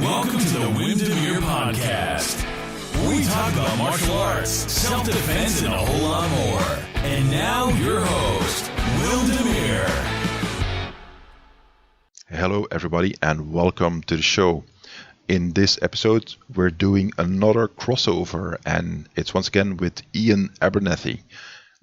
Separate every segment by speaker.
Speaker 1: Welcome to the Demeere podcast. We talk about martial arts, self-defense, and a whole lot more. And now your host, Demeere.
Speaker 2: Hello everybody and welcome to the show. In this episode we're doing another crossover and it's once again with Iain Abernethy.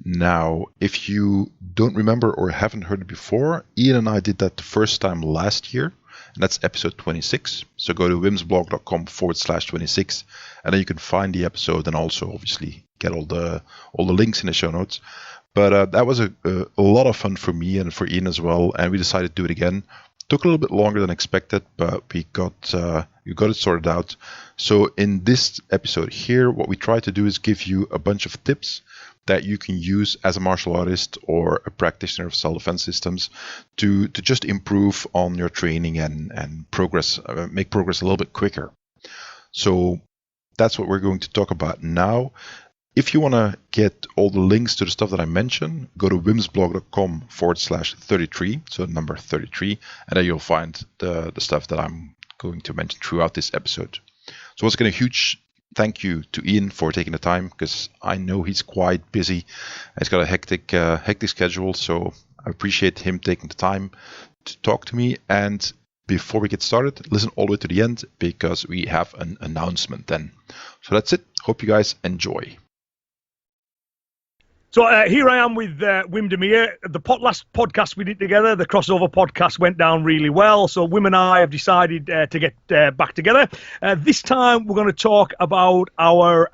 Speaker 2: Now, if you don't remember or haven't heard it before, Iain and I did that the first time last year. And that's episode 26. So go to wimsblog.com/26 and then you can find the episode and also obviously get all the links in the show notes. But that was a lot of fun for me and for Iain as well. And we decided to do it again. Took a little bit longer than expected, but we got it sorted out. So in this episode here, what we try to do is give you a bunch of tips that you can use as a martial artist or a practitioner of self-defense systems to just improve on your training and progress, make progress a little bit quicker. So that's what we're going to talk about now. If you want to get all the links to the stuff that I mentioned, go to wimsblog.com/33, so number 33, and then you'll find the stuff that I'm going to mention throughout this episode. So once again, a huge thank you to Iain for taking the time, because I know he's quite busy. He's got a hectic schedule, so I appreciate him taking the time to talk to me. And before we get started, listen all the way to the end, because we have an announcement then. So that's it. Hope you guys enjoy.
Speaker 3: So here I am with Demeere. The last podcast we did together, the crossover podcast, went down really well. So Wim and I have decided to get back together. This time we're going to talk about our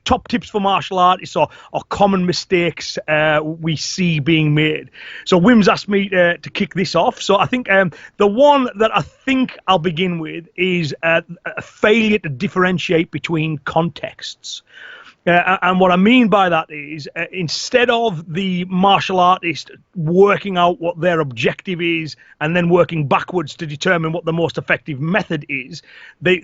Speaker 3: top tips for martial artists or common mistakes we see being made. So Wim's asked me to kick this off. So I think the one that I think I'll begin with is a failure to differentiate between contexts. And what I mean by that is instead of the martial artist working out what their objective is and then working backwards to determine what the most effective method is, they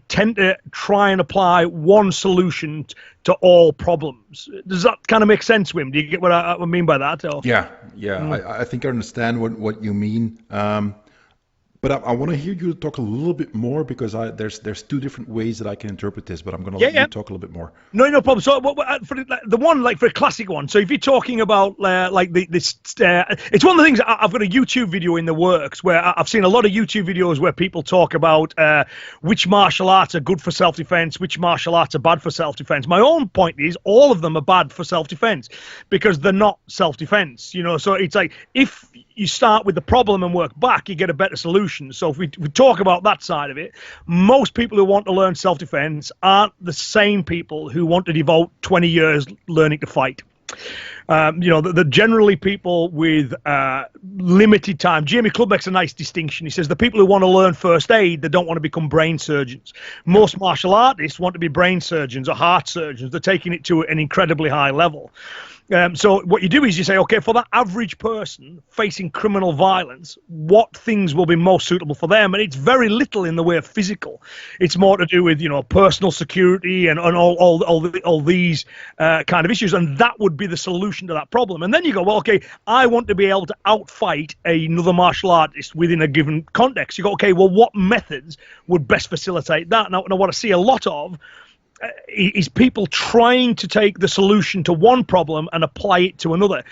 Speaker 3: tend to try and apply one solution to all problems. Does that kind of make sense, Wim? Do you get what I mean by that? Or?
Speaker 4: Yeah. I think I understand what you mean. But I want to hear you talk a little bit more, because there's two different ways that I can interpret this, but I'm going to let you talk a little bit more.
Speaker 3: No problem. So for the one, like for a classic one, so if you're talking about it's one of the things. I've got a YouTube video in the works where I've seen a lot of YouTube videos where people talk about which martial arts are good for self-defense, which martial arts are bad for self-defense. My own point is all of them are bad for self-defense because they're not self-defense. So it's like if you start with the problem and work back, you get a better solution. So if we talk about that side of it, most people who want to learn self-defense aren't the same people who want to devote 20 years learning to fight. They're generally people with limited time. Jamie Clubb makes a nice distinction. He says the people who want to learn first aid, they don't want to become brain surgeons. Most martial artists want to be brain surgeons or heart surgeons. They're taking it to an incredibly high level. So what you do is you say, okay, for that average person facing criminal violence, what things will be most suitable for them? And it's very little in the way of physical. It's more to do with, personal security and all these kind of issues. And that would be the solution to that problem. And then you go, well, okay, I want to be able to outfight another martial artist within a given context. You go, okay, well, what methods would best facilitate that? Now what I see a lot of is people trying to take the solution to one problem and apply it to another.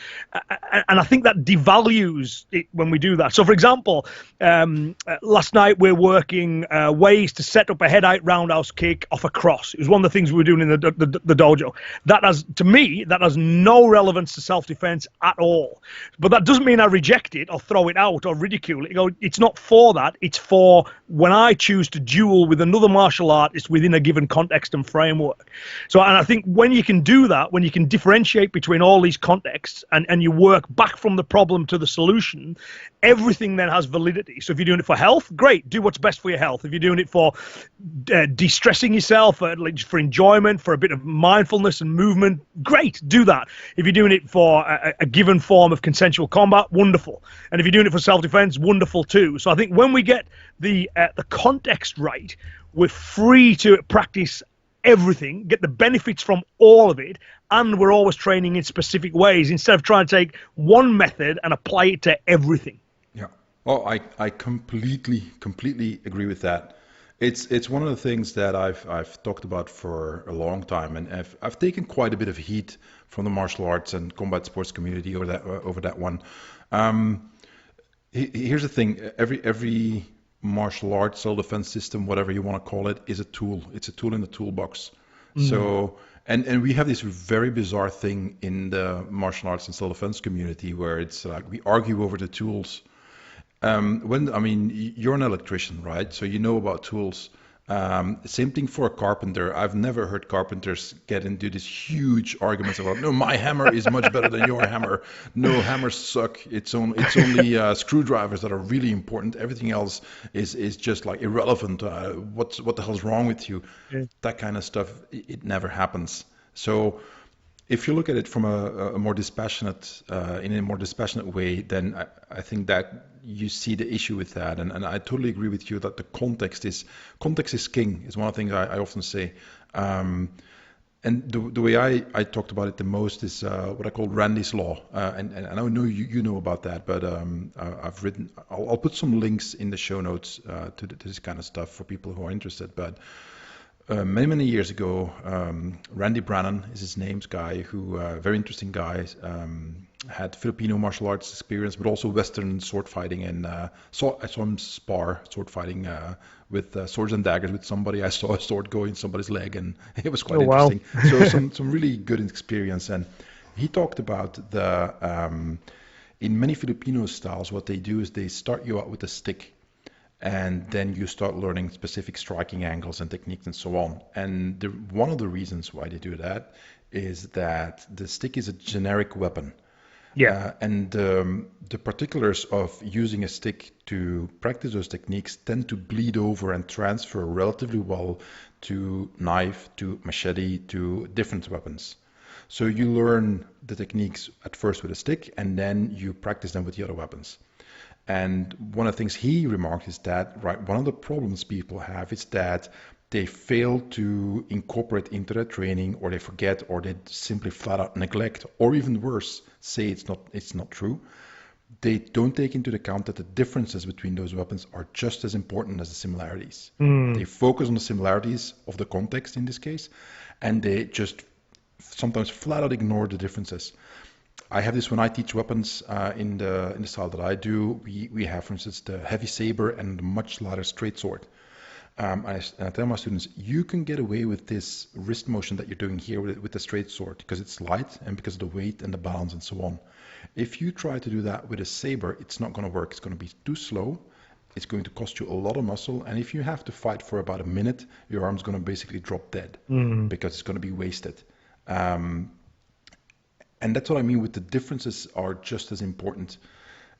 Speaker 3: And I think that devalues it when we do that. So, for example, last night we're working ways to set up a head-out roundhouse kick off a cross. It was one of the things we were doing in the dojo. To me, that has no relevance to self-defense at all. But that doesn't mean I reject it or throw it out or ridicule it. It's not for that. It's for when I choose to duel with another martial artist within a given context and framework. So, and I think when you can do that, when you can differentiate between all these contexts and you work back from the problem to the solution, everything then has validity. So if you're doing it for health, great, do what's best for your health. If you're doing it for de-stressing yourself, for enjoyment, for a bit of mindfulness and movement, great, do that. If you're doing it for a given form of consensual combat, wonderful. And if you're doing it for self-defense, wonderful too. So I think when we get the context right, we're free to practice everything, get the benefits from all of it, and we're always training in specific ways instead of trying to take one method and apply it to everything.
Speaker 4: Yeah. Oh, I completely agree with that. It's one of the things that I've talked about for a long time, and I've taken quite a bit of heat from the martial arts and combat sports community over that one. Um, Here's the thing: every martial arts, self-defense system, whatever you want to call it, is a tool. It's a tool in the toolbox. So, and we have this very bizarre thing in the martial arts and self-defense community where it's like we argue over the tools. You're an electrician, right? So you know about tools. Same thing for a carpenter. I've never heard carpenters get into these huge arguments about, no, my hammer is much better than your hammer. No, hammers suck. It's only screwdrivers that are really important. Everything else is just like irrelevant. What the hell's wrong with you? Yeah. That kind of stuff, it never happens. So if you look at it from a more dispassionate, in a more dispassionate way, then I think that you see the issue with that, and I totally agree with you that the context is king. Is one of the things I often say, and the way I talked about it the most is what I call Randy's Law, and I know you know about that, but I'll put some links in the show notes to this kind of stuff for people who are interested, but. Many years ago, Randy Brannan is his name, guy who, very interesting guy, had Filipino martial arts experience, but also Western sword fighting. And I saw him spar sword fighting with swords and daggers with somebody. I saw a sword go in somebody's leg, and it was quite interesting. Wow. So some really good experience. And he talked about in many Filipino styles, what they do is they start you out with a stick. And then you start learning specific striking angles and techniques and so on. And one of the reasons why they do that is that the stick is a generic weapon.
Speaker 3: Yeah.
Speaker 4: And the particulars of using a stick to practice those techniques tend to bleed over and transfer relatively well to knife, to machete, to different weapons. So you learn the techniques at first with a stick, and then you practice them with the other weapons. And one of the things he remarked is that, one of the problems people have is that they fail to incorporate into their training, or they forget, or they simply flat out neglect, or even worse, say it's not true. They don't take into account that the differences between those weapons are just as important as the similarities. They focus on the similarities of the context in this case, and they just sometimes flat out ignore the differences. I have this when I teach weapons in the style that I do. We have, for instance, the heavy saber and the much lighter straight sword. And I tell my students, you can get away with this wrist motion that you're doing here with the straight sword because it's light and because of the weight and the balance and so on. If you try to do that with a saber, it's not going to work. It's going to be too slow. It's going to cost you a lot of muscle. And if you have to fight for about a minute, your arm's going to basically drop dead because it's going to be wasted. And that's what I mean with the differences are just as important.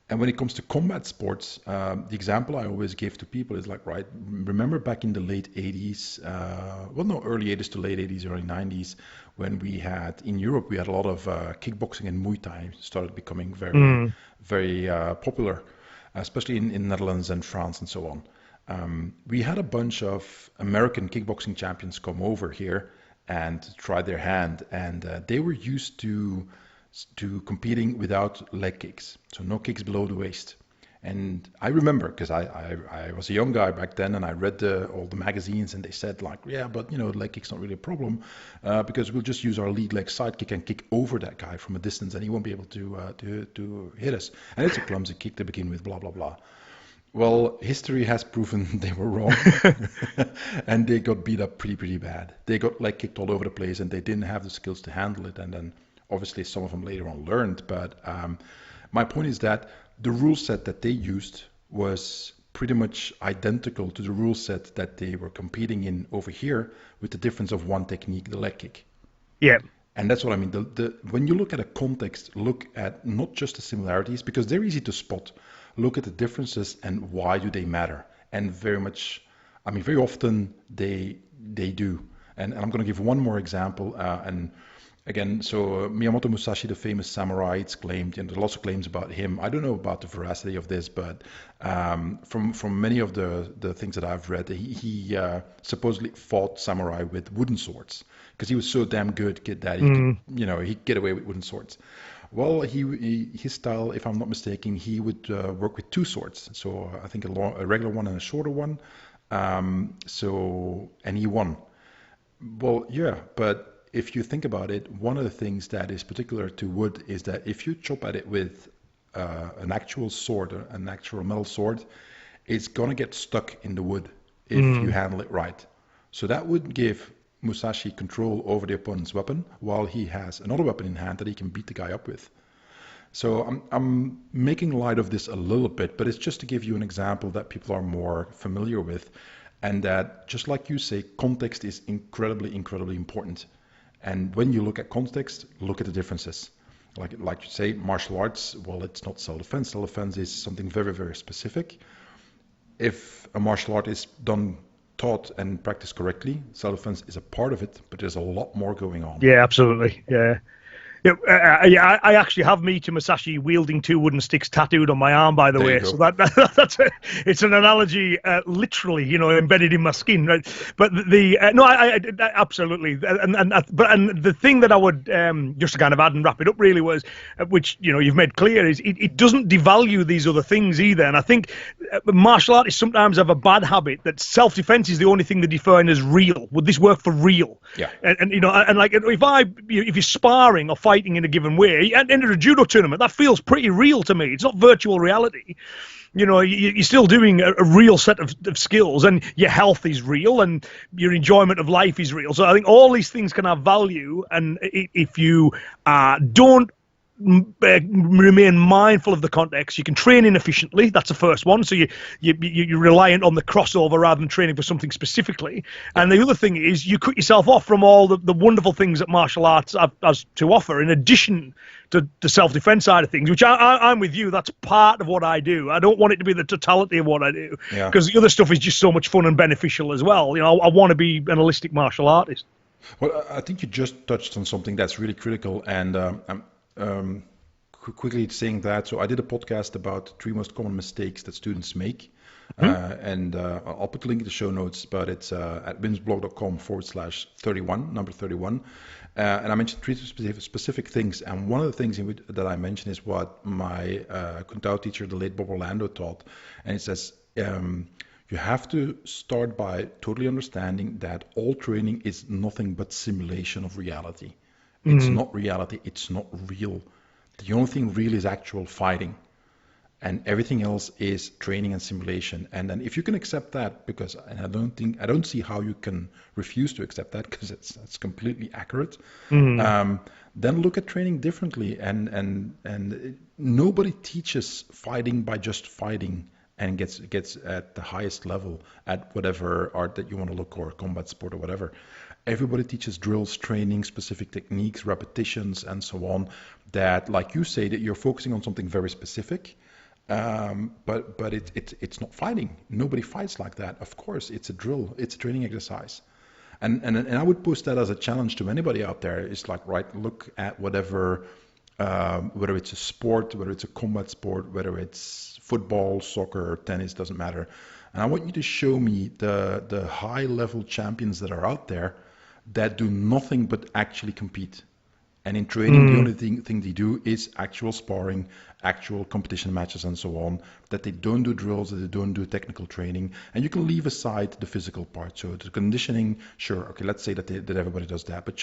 Speaker 4: And when it comes to combat sports, the example I always give to people is like, remember back in the late 80s, early 80s to late 80s, early 90s, when we had, in Europe, we had a lot of kickboxing and Muay Thai started becoming very popular, especially in Netherlands and France and so on. We had a bunch of American kickboxing champions come over here and try their hand, and they were used to competing without leg kicks, so no kicks below the waist. And I remember, because I was a young guy back then, and I read all the magazines, and they said like, yeah, but leg kick's not really a problem because we'll just use our lead leg side kick and kick over that guy from a distance, and he won't be able to hit us. And it's a clumsy kick to begin with, blah blah blah. Well, history has proven they were wrong, and they got beat up pretty bad. They got leg kicked all over the place, and they didn't have the skills to handle it. And then, obviously, some of them later on learned. But my point is that the rule set that they used was pretty much identical to the rule set that they were competing in over here, with the difference of one technique, the leg kick.
Speaker 3: Yeah.
Speaker 4: And that's what I mean. When you look at a context, look at not just the similarities, because they're easy to spot. Look at the differences and why do they matter. And very often they do. And I'm going to give one more example. And again, so Miyamoto Musashi, the famous samurai, it's claimed, and there are lots of claims about him. I don't know about the veracity of this, but from many of the things that I've read, he supposedly fought samurai with wooden swords because he was so damn good that he could, he'd get away with wooden swords. Well, his style, if I'm not mistaken, he would work with two swords. So I think a regular one and a shorter one. And he won. Well, yeah, but if you think about it, one of the things that is particular to wood is that if you chop at it with an actual sword, an actual metal sword, it's gonna get stuck in the wood if you handle it right. So that would give Musashi control over the opponent's weapon while he has another weapon in hand that he can beat the guy up with. So I'm making light of this a little bit, but it's just to give you an example that people are more familiar with, and that, just like you say, context is incredibly, incredibly important. And when you look at context, look at the differences. Like you say, martial arts, well, it's not self-defense. Self-defense is something very, very specific. If a martial art is taught and practiced correctly, self-defense is a part of it, but there's a lot more going on.
Speaker 3: Yeah, absolutely. Yeah. I actually have Michi Musashi wielding 2 wooden sticks tattooed on my arm, by the way. So it's an analogy, literally, embedded in my skin, right? But I absolutely, and the thing that I would just to kind of add and wrap it up really was, which you've made clear, is it doesn't devalue these other things either. And I think martial artists sometimes have a bad habit that self-defense is the only thing they define as real. Would this work for real?
Speaker 4: Yeah.
Speaker 3: And like if you're sparring or fighting in a given way, at the end of a judo tournament, that feels pretty real to me. It's not virtual reality. You're still doing a real set of skills, and your health is real, and your enjoyment of life is real. So I think all these things can have value, and if you don't remain mindful of the context, you can train inefficiently. That's the first one. So you're reliant on the crossover rather than training for something specifically. And the other thing is you cut yourself off from all the wonderful things that martial arts has to offer, in addition to the self-defense side of things, which I'm with you. That's part of what I do. I don't want it to be the totality of what I do, because the other stuff is just so much fun and beneficial as well. I want to be an holistic martial artist.
Speaker 4: Well, I think you just touched on something that's really critical, and quickly saying that, so I did a podcast about 3 most common mistakes that students make, and I'll put the link in the show notes, but it's at winsblog.com/31, number 31, and I mentioned 3 specific things, and one of the things that I mentioned is what my Kung Tao teacher, the late Bob Orlando, taught, and it says, you have to start by totally understanding that all training is nothing but simulation of reality. It's not reality. It's not real. The only thing real is actual fighting, and everything else is training and simulation. And then if you can accept that, I don't see how you can refuse to accept that, because it's completely accurate. Then look at training differently. And nobody teaches fighting by just fighting and gets at the highest level at whatever art that you want to look, or combat sport or whatever. Everybody teaches drills, training, specific techniques, repetitions, and so on, that, like you say, that you're focusing on something very specific, but it's not fighting. Nobody fights like that. Of course, it's a drill. It's a training exercise. And I would post that as a challenge to anybody out there. It's like, right, look at whatever, whether it's a sport, whether it's a combat sport, whether it's football, soccer, tennis, doesn't matter. And I want you to show me the high-level champions that are out there that do nothing but actually compete. And in training, the only thing they do is actual sparring, actual competition matches, and so on, that they don't do drills, that they don't do technical training. And you can leave aside the physical part. So the conditioning, sure, okay, let's say that everybody does that. But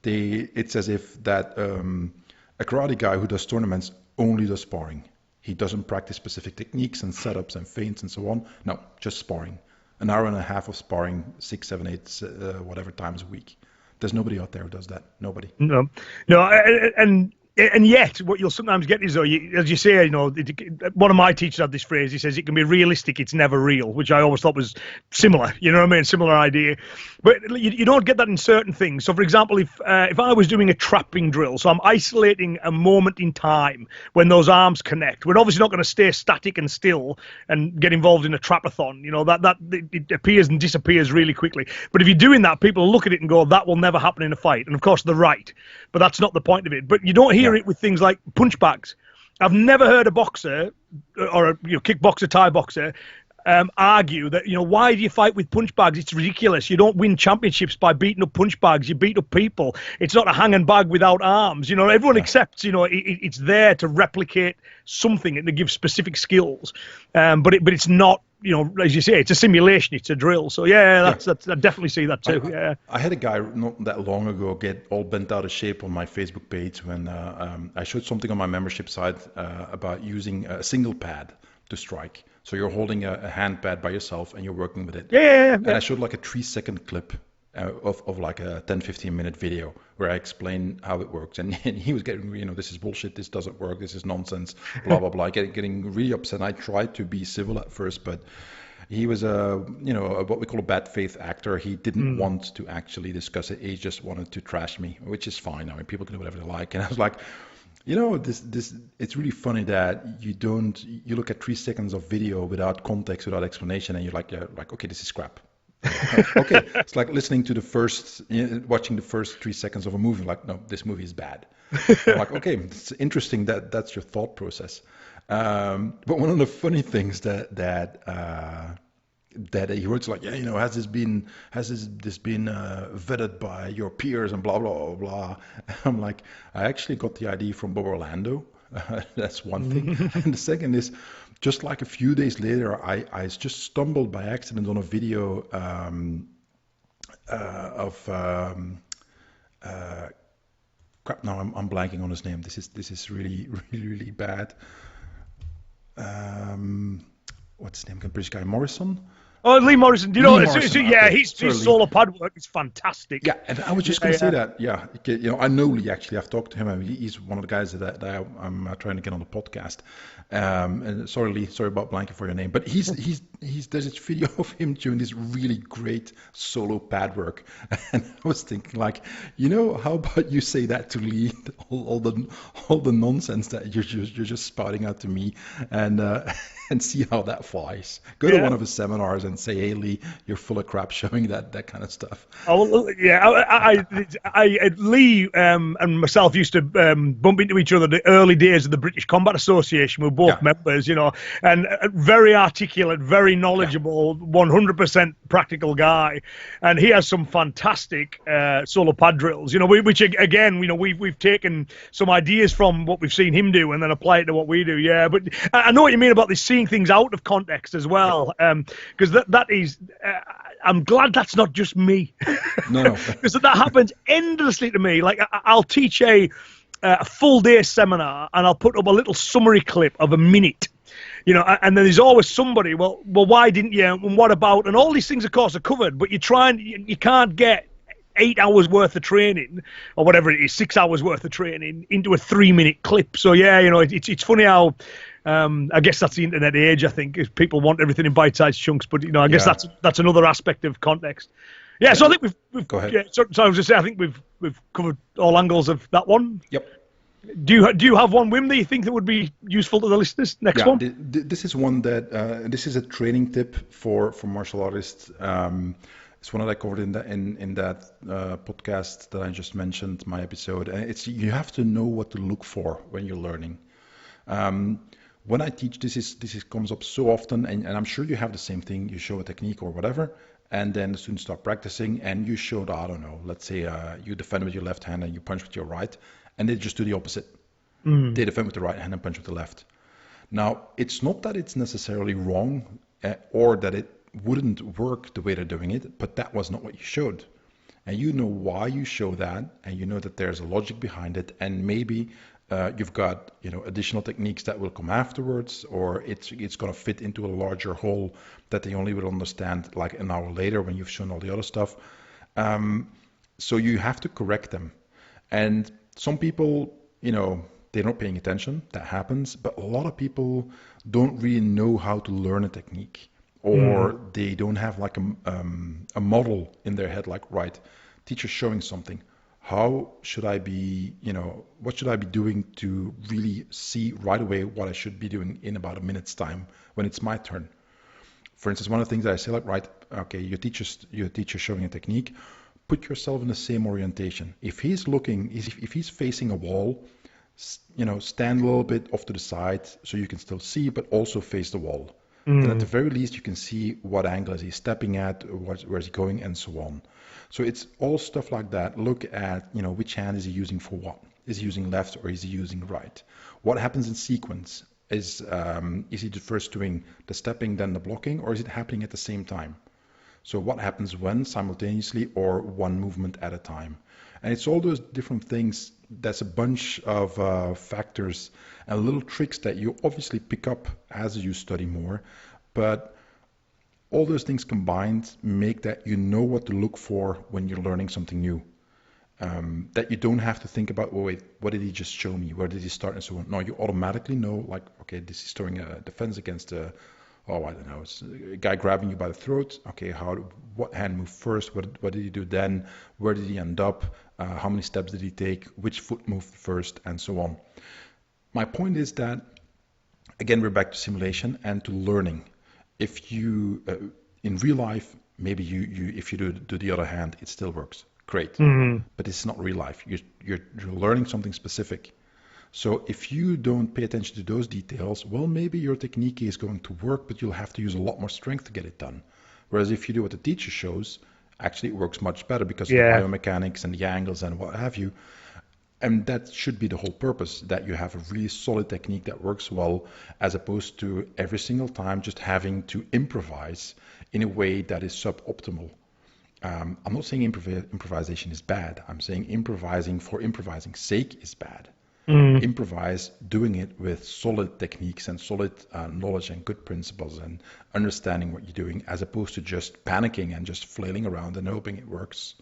Speaker 4: it's as if that a karate guy who does tournaments only does sparring. He doesn't practice specific techniques and setups and feints and so on. No, just sparring. An hour and a half of sparring, 6, 7, 8, whatever times a week. There's nobody out there who does that. Nobody. No,
Speaker 3: and yet, what you'll sometimes get is, though, as you say, one of my teachers had this phrase. He says, it can be realistic, it's never real, which I always thought was similar. You know what I mean? Similar idea. But you don't get that in certain things. So, for example, if I was doing a trapping drill, so I'm isolating a moment in time when those arms connect, we're obviously not going to stay static and still and get involved in a trapathon. That it appears and disappears really quickly. But if you're doing that, people look at it and go, that will never happen in a fight. And of course, they're right. But that's not the point of it. But you don't hear it with things like punch bags. I've never heard a boxer or a kickboxer, Thai boxer argue that, why do you fight with punch bags? It's ridiculous. You don't win championships by beating up punch bags. You beat up people. It's not a hanging bag without arms. Everyone accepts, it's there to replicate something and to give specific skills. But it's not as you say, it's a simulation, it's a drill. So that's I definitely see that too.
Speaker 4: I had a guy not that long ago get all bent out of shape on my Facebook page when I showed something on my membership site about using a single pad to strike. So you're holding a hand pad by yourself and you're working with it. And I showed like a 3-second clip of like a 10-15 minute video where I explain how it works, and he was getting, this is bullshit, this doesn't work, this is nonsense, blah blah blah, getting really upset. I tried to be civil at first, but he was what we call a bad faith actor. He didn't want to actually discuss it. He just wanted to trash me, which is fine. I mean, people can do whatever they like. And I was like, this it's really funny that you look at 3 seconds of video without context, without explanation, and you're like, okay, this is crap. Okay, it's like listening to watching the first 3 seconds of a movie. Like, no, this movie is bad. I'm like, okay, it's interesting that's your thought process. But one of the funny things that he wrote, like, has this been vetted by your peers and blah blah blah. I'm like, I actually got the idea from Bob Orlando. That's one thing. And the second is, just like a few days later, I just stumbled by accident on a video of crap. Now I'm blanking on his name. This is really really really bad. What's his name? British guy, Morrison.
Speaker 3: Oh, Lee Morrison. Do you know?
Speaker 4: Okay.
Speaker 3: His solo pad work is fantastic.
Speaker 4: Yeah, and I was just going to say that. Yeah, I know Lee actually. I've talked to him. He's one of the guys that I'm trying to get on the podcast. And sorry, Lee, sorry about blanking for your name, but there's this video of him doing this really great solo pad work, and I was thinking, like, how about you say that to Lee, all the nonsense that you're just spouting out to me, and see how that flies. Go to one of his seminars and say, hey, Lee, you're full of crap showing that kind of stuff.
Speaker 3: Oh, yeah. Lee and myself used to bump into each other the early days of the British Combat Association. We're both members, and very articulate, very knowledgeable, 100% practical guy. And he has some fantastic solo pad drills, which again, we've taken some ideas from what we've seen him do and then apply it to what we do. Yeah, but I know what you mean about this seeing things out of context as well, because that is I'm glad that's not just me.
Speaker 4: No,
Speaker 3: because that happens endlessly to me. Like, I'll teach a full day seminar and I'll put up a little summary clip of a minute, and then there's always somebody, well, why didn't you, and what about, and all these things of course are covered, but you can't get 8 hours worth of training or whatever it is, 6 hours worth of training into a 3-minute clip. So it's funny how I guess that's the internet age. I think is people want everything in bite-sized chunks, but I guess that's another aspect of context. Yeah, so I think we've
Speaker 4: go ahead.
Speaker 3: Yeah, so I was just saying, I think we've covered all angles of that one.
Speaker 4: Yep.
Speaker 3: Do you have one, Wim, that you think that would be useful to the listeners? Next one.
Speaker 4: This is one that this is a training tip for martial artists. It's one that I covered in that podcast that I just mentioned, my episode. It's you have to know what to look for when you're learning. When I teach, this comes up so often, and I'm sure you have the same thing. You show a technique or whatever, and then the students start practicing, and you showed, I don't know, let's say you defend with your left hand and you punch with your right, and they just do the opposite. They defend with the right hand and punch with the left. Now, it's not that it's necessarily wrong or that it wouldn't work the way they're doing it, but that was not what you showed. And you know why you show that, and you know that there's a logic behind it, and maybe you've got additional techniques that will come afterwards, or it's going to fit into a larger whole that they only will understand like an hour later when you've shown all the other stuff. So you have to correct them. And some people, they're not paying attention. That happens. But a lot of people don't really know how to learn a technique, or they don't have like a model in their head, like, right, teacher's showing something. How should I be, what should I be doing to really see right away what I should be doing in about a minute's time when it's my turn? For instance, one of the things that I say, like, right, okay, your teacher's showing a technique, put yourself in the same orientation. If he's facing a wall, stand a little bit off to the side so you can still see, but also face the wall. Then at the very least, you can see what angle is he stepping at, where's he going, and so on. So it's all stuff like that. Look at, which hand is he using for what? Is he using left or is he using right? What happens in sequence? Is he first doing the stepping, then the blocking, or is it happening at the same time? So what happens when simultaneously or one movement at a time? And it's all those different things. That's a bunch of factors and little tricks that you obviously pick up as you study more. But all those things combined make that you know what to look for when you're learning something new. That you don't have to think about, oh, wait, what did he just show me? Where did he start? And so on. No, you automatically know, like, okay, this is throwing a defense against I don't know, it's a guy grabbing you by the throat. Okay, what hand moved first? What did he do then? Where did he end up? How many steps did he take? Which foot moved first? And so on. My point is that, again, we're back to simulation and to learning. If you, in real life, maybe if you do the other hand, it still works. Great. But it's not real life. You're learning something specific. So if you don't pay attention to those details, well, maybe your technique is going to work, but you'll have to use a lot more strength to get it done. Whereas if you do what the teacher shows, actually it works much better because of the biomechanics and the angles and what have you. And that should be the whole purpose, that you have a really solid technique that works well, as opposed to every single time just having to improvise in a way that is suboptimal. I'm not saying improvisation is bad. I'm saying improvising for improvising's sake is bad. Improvise doing it with solid techniques and solid knowledge and good principles and understanding what you're doing, as opposed to just panicking and just flailing around and hoping it works.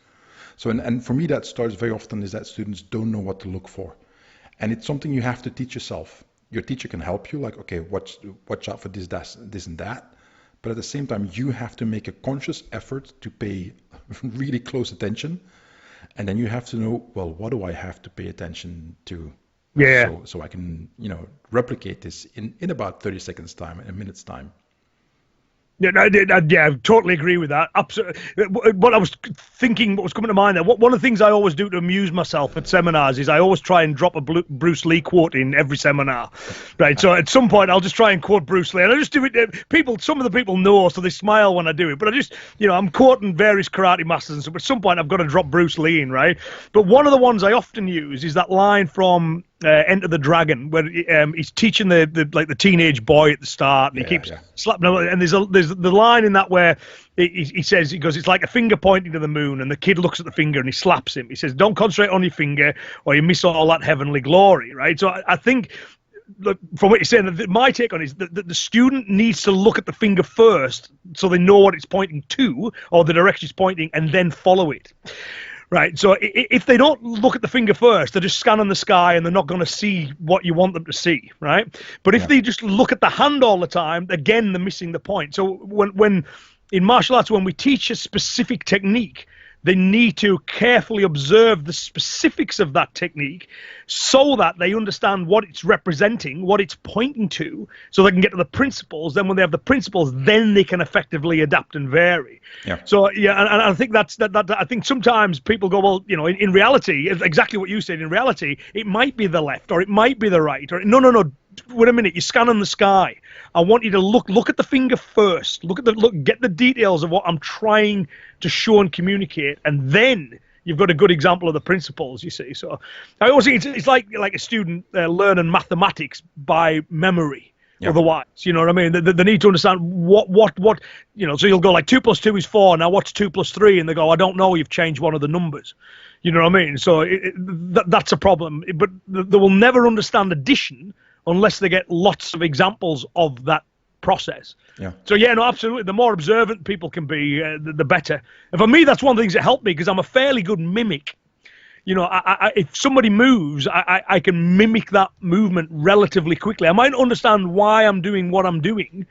Speaker 4: So, and for me, that starts very often is that students don't know what to look for. And it's something you have to teach yourself. Your teacher can help you, like, okay, watch out for this and that. But at the same time, you have to make a conscious effort to pay really close attention. And then you have to know, well, what do I have to pay attention to?
Speaker 3: Yeah.
Speaker 4: So I can, replicate this in about 30 seconds time, in a minute's time.
Speaker 3: Yeah, I totally agree with that. Absolutely. What I was thinking, what was coming to mind there, one of the things I always do to amuse myself at seminars is I always try and drop a Bruce Lee quote in every seminar, right? So at some point I'll just try and quote Bruce Lee, and I just do it. Some of the people know, so they smile when I do it. But I just, I'm quoting various karate masters and stuff. But at some point I've got to drop Bruce Lee in, right? But one of the ones I often use is that line from Enter the Dragon, where he's teaching the teenage boy at the start, and he keeps slapping him. And there's the line in that where he says, it's like a finger pointing to the moon, and the kid looks at the finger and he slaps him. He says, don't concentrate on your finger or you miss all that heavenly glory, right? So I think, look, from what you're saying, my take on it is that the student needs to look at the finger first so they know what it's pointing to or the direction it's pointing, and then follow it. Right, so if they don't look at the finger first, they're just scanning the sky and they're not going to see what you want them to see, right? But if they just look at the hand all the time, again, they're missing the point. So when in martial arts, when we teach a specific technique, they need to carefully observe the specifics of that technique so that they understand what it's representing, what it's pointing to, so they can get to the principles. Then when they have the principles, then they can effectively adapt and vary. Yeah. So, and I think that I think sometimes people go, well, in reality, exactly what you said, in reality, it might be the left or it might be the right. Or no. Wait a minute, you're scanning the sky. I want you to look at the finger first. Get the details of what I'm trying to show and communicate, and then you've got a good example of the principles, you see. So I always think it's like a student learning mathematics by memory. Yep. Otherwise, you know what I mean? They need to understand what, so you'll go like 2 + 2 is 4. Now what's 2 + 3? And they go, I don't know, you've changed one of the numbers. You know what I mean? So that's a problem. But they will never understand addition unless they get lots of examples of that process. Yeah. So absolutely. The more observant people can be, the better. And for me, that's one of the things that helped me, because I'm a fairly good mimic. If somebody moves, I can mimic that movement relatively quickly. I might understand why I'm doing what I'm doing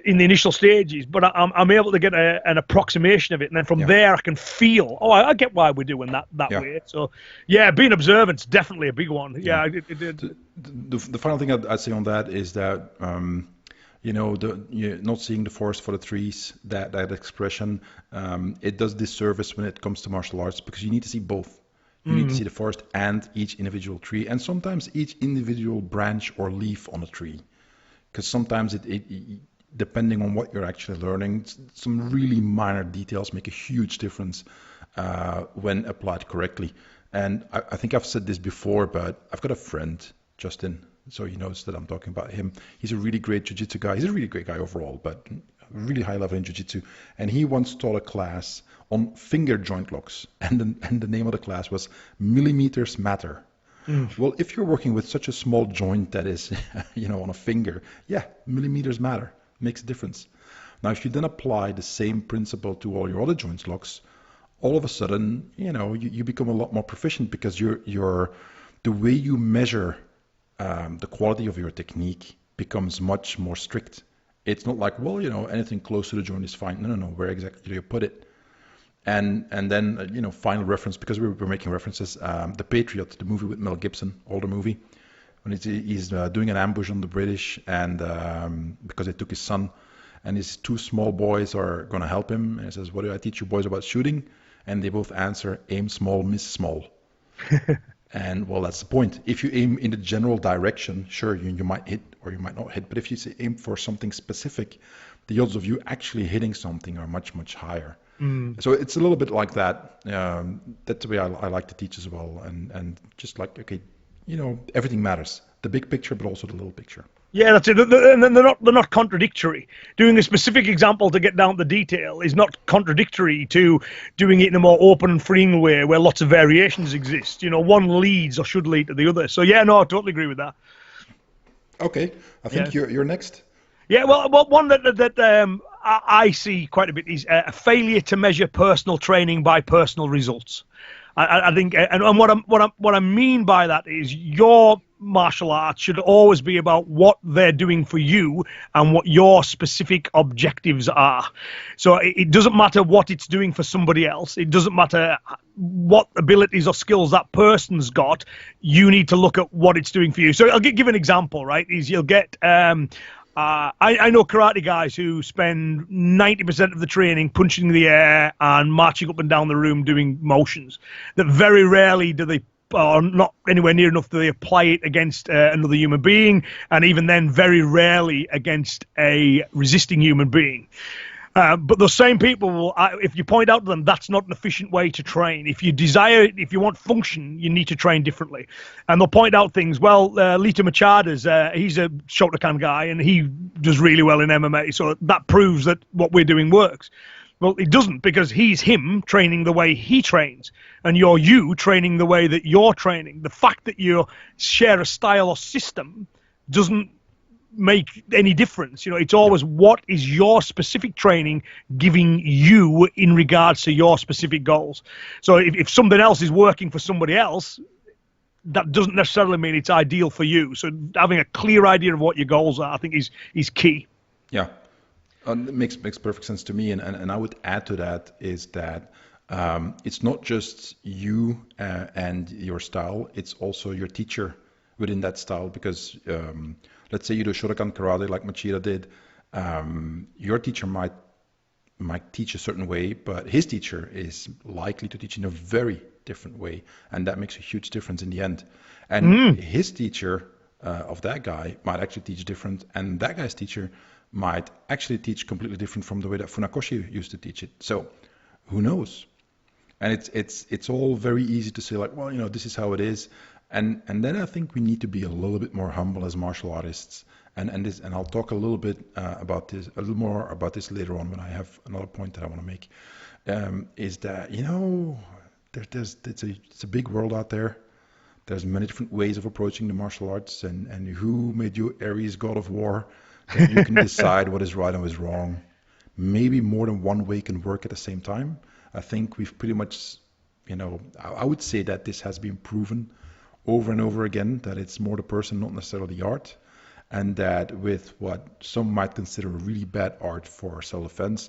Speaker 3: in the initial stages, but I'm able to get an approximation of it, and then from there I can feel, I get why we're doing that way. So being observant's definitely a big one.
Speaker 4: The final thing I'd say on that is that you're not seeing the forest for the trees, that expression, it does disservice when it comes to martial arts, because you need to see both. You need to see the forest and each individual tree, and sometimes each individual branch or leaf on a tree, because sometimes it depending on what you're actually learning, some really minor details make a huge difference when applied correctly. And I think I've said this before, but I've got a friend, Justin, So you notice that I'm talking about him. He's a really great jiu-jitsu guy. He's a really great guy overall, but really high level in jiu-jitsu. And he once taught a class on finger joint locks, and the name of the class was Millimeters Matter. Well, if you're working with such a small joint that is, on a finger, yeah, millimeters matter, makes a difference. Now, if you then apply the same principle to all your other joint locks, all of a sudden, you become a lot more proficient because the way you measure the quality of your technique becomes much more strict. It's not like, anything close to the joint is fine. No. Where exactly do you put it? And then, final reference, because we were making references, The Patriot, the movie with Mel Gibson, older movie, when he's doing an ambush on the British, and because they took his son, and his two small boys are going to help him, and he says, what do I teach you boys about shooting? And they both answer, aim small, miss small. And, well, that's the point. If you aim in the general direction, sure, you might hit or you might not hit, but if you say aim for something specific, the odds of you actually hitting something are much, much higher. So it's a little bit like that. That's the way I like to teach as well. And just like, okay, everything matters. The big picture, but also the little picture.
Speaker 3: Yeah, that's it. And they're not contradictory. Doing a specific example to get down to the detail is not contradictory to doing it in a more open and freeing way where lots of variations exist. One leads or should lead to the other. So, yeah, no, I totally agree with that.
Speaker 4: Okay. I think you're next.
Speaker 3: Yeah, well, one that I see quite a bit is a failure to measure personal training by personal results. I think, and what I mean by that is your martial arts should always be about what they're doing for you and what your specific objectives are. So it doesn't matter what it's doing for somebody else. It doesn't matter what abilities or skills that person's got. You need to look at what it's doing for you. So I'll give an example, right? Is you'll get I know karate guys who spend 90% of the training punching in the air and marching up and down the room doing motions. That very rarely do they, or not anywhere near enough, do they apply it against another human being, and even then very rarely against a resisting human being. But those same people will, if you point out to them, that's not an efficient way to train. If you want function, you need to train differently. And they'll point out things. Well, Lito Machado's, he's a Shotokan guy, and he does really well in MMA. So that proves that what we're doing works. Well, it doesn't, because he's him training the way he trains, and you're you training the way that you're training. The fact that you share a style or system doesn't make any difference. It's always what is your specific training giving you in regards to your specific goals. So if something else is working for somebody else, that doesn't necessarily mean it's ideal for you. So having a clear idea of what your goals are, I think, is key.
Speaker 4: Yeah, it makes perfect sense to me. And I would add to that is that it's not just you and your style, it's also your teacher within that style, because let's say you do Shotokan karate like Machida did. Your teacher might teach a certain way, but his teacher is likely to teach in a very different way, and that makes a huge difference in the end. And his teacher of that guy might actually teach different, and that guy's teacher might actually teach completely different from the way that Funakoshi used to teach it. So who knows? And it's all very easy to say, like, well, this is how it is. And then I think we need to be a little bit more humble as martial artists, and I'll talk a little more about this later on when I have another point that I want to make. Is that it's a big world out there. There's many different ways of approaching the martial arts, and who made you Ares, god of war, that you can decide what is right and what is wrong. Maybe more than one way can work at the same time. I think we've pretty much, I would say that this has been proven over and over again, that it's more the person, not necessarily the art, and that with what some might consider a really bad art for self-defense,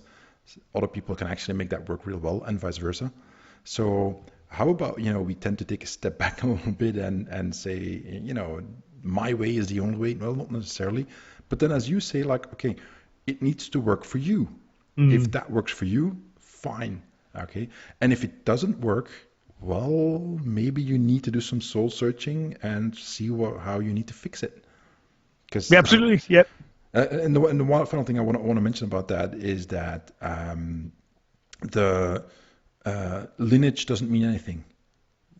Speaker 4: other people can actually make that work real well, and vice versa. So how about, we tend to take a step back a little bit and say, my way is the only way? Well, not necessarily. But then, as you say, like, okay, it needs to work for you. If that works for you, fine. Okay. And if it doesn't work, well, maybe you need to do some soul searching and see how you need to fix it.
Speaker 3: Yeah, absolutely. Yep.
Speaker 4: And the one final thing I want to mention about that is that the lineage doesn't mean anything.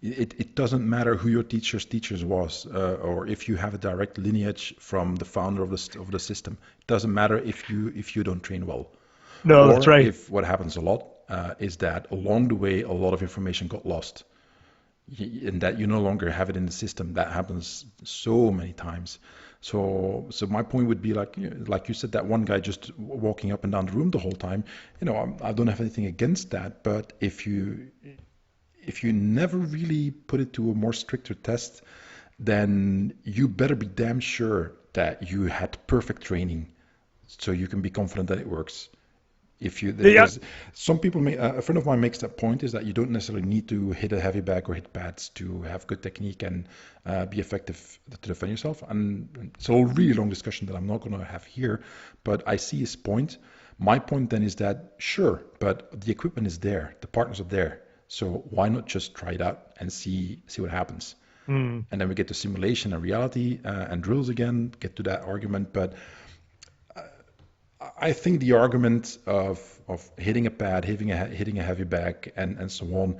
Speaker 4: it doesn't matter who your teachers was, or if you have a direct lineage from the founder of the system. It doesn't matter if you don't train well.
Speaker 3: No,
Speaker 4: Or
Speaker 3: that's right.
Speaker 4: if what happens a lot is that along the way a lot of information got lost, and that you no longer have it in the system. That happens so many times. So my point would be like you said, that one guy just walking up and down the room the whole time. I don't have anything against that, but if you never really put it to a more stricter test, then you better be damn sure that you had perfect training, so you can be confident that it works. Some people a friend of mine makes that point, is that you don't necessarily need to hit a heavy bag or hit pads to have good technique and be effective to defend yourself. And it's a really long discussion that I'm not going to have here, but I see his point. My point then is that sure, but the equipment is there, the partners are there, so why not just try it out and see what happens? And then we get to simulation and reality and drills again, get to that argument, but I think the argument of hitting a pad, hitting a heavy bag, and so on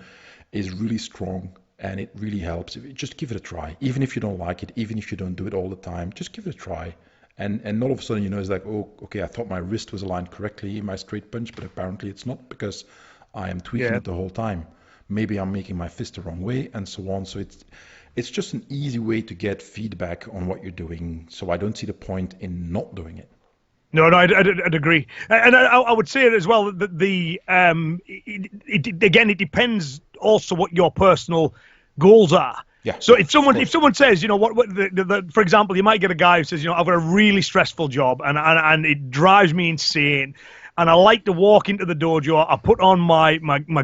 Speaker 4: is really strong, and it really helps. Just give it a try, even if you don't like it, even if you don't do it all the time. Just give it a try, and all of a sudden it's like, oh, okay, I thought my wrist was aligned correctly in my straight punch, but apparently it's not, because I am tweaking it the whole time. Maybe I'm making my fist the wrong way, and so on. So it's just an easy way to get feedback on what you're doing. So I don't see the point in not doing it.
Speaker 3: No, I'd agree, and I would say it as well that it depends also what your personal goals are.
Speaker 4: Yeah.
Speaker 3: So if someone says, for example, you might get a guy who says, I've got a really stressful job and it drives me insane, and I like to walk into the dojo. I put on my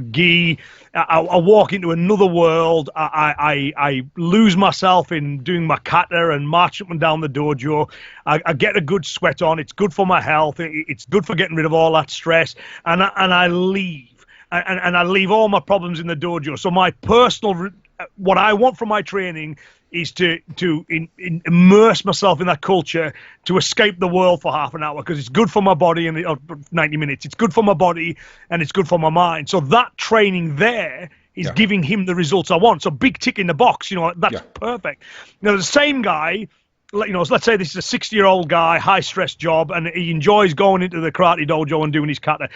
Speaker 3: gi. I walk into another world. I lose myself in doing my kata and march up and down the dojo. I get a good sweat on. It's good for my health. It's good for getting rid of all that stress. And I leave. And I leave all my problems in the dojo. So my personal, what I want from my training is to immerse myself in that culture, to escape the world for half an hour, because it's good for my body, and 90 minutes. It's good for my body and it's good for my mind. So that training there is giving him the results I want. So big tick in the box, that's perfect. The same guy, let's say this is a 60-year-old guy, high stress job, and he enjoys going into the karate dojo and doing his kata.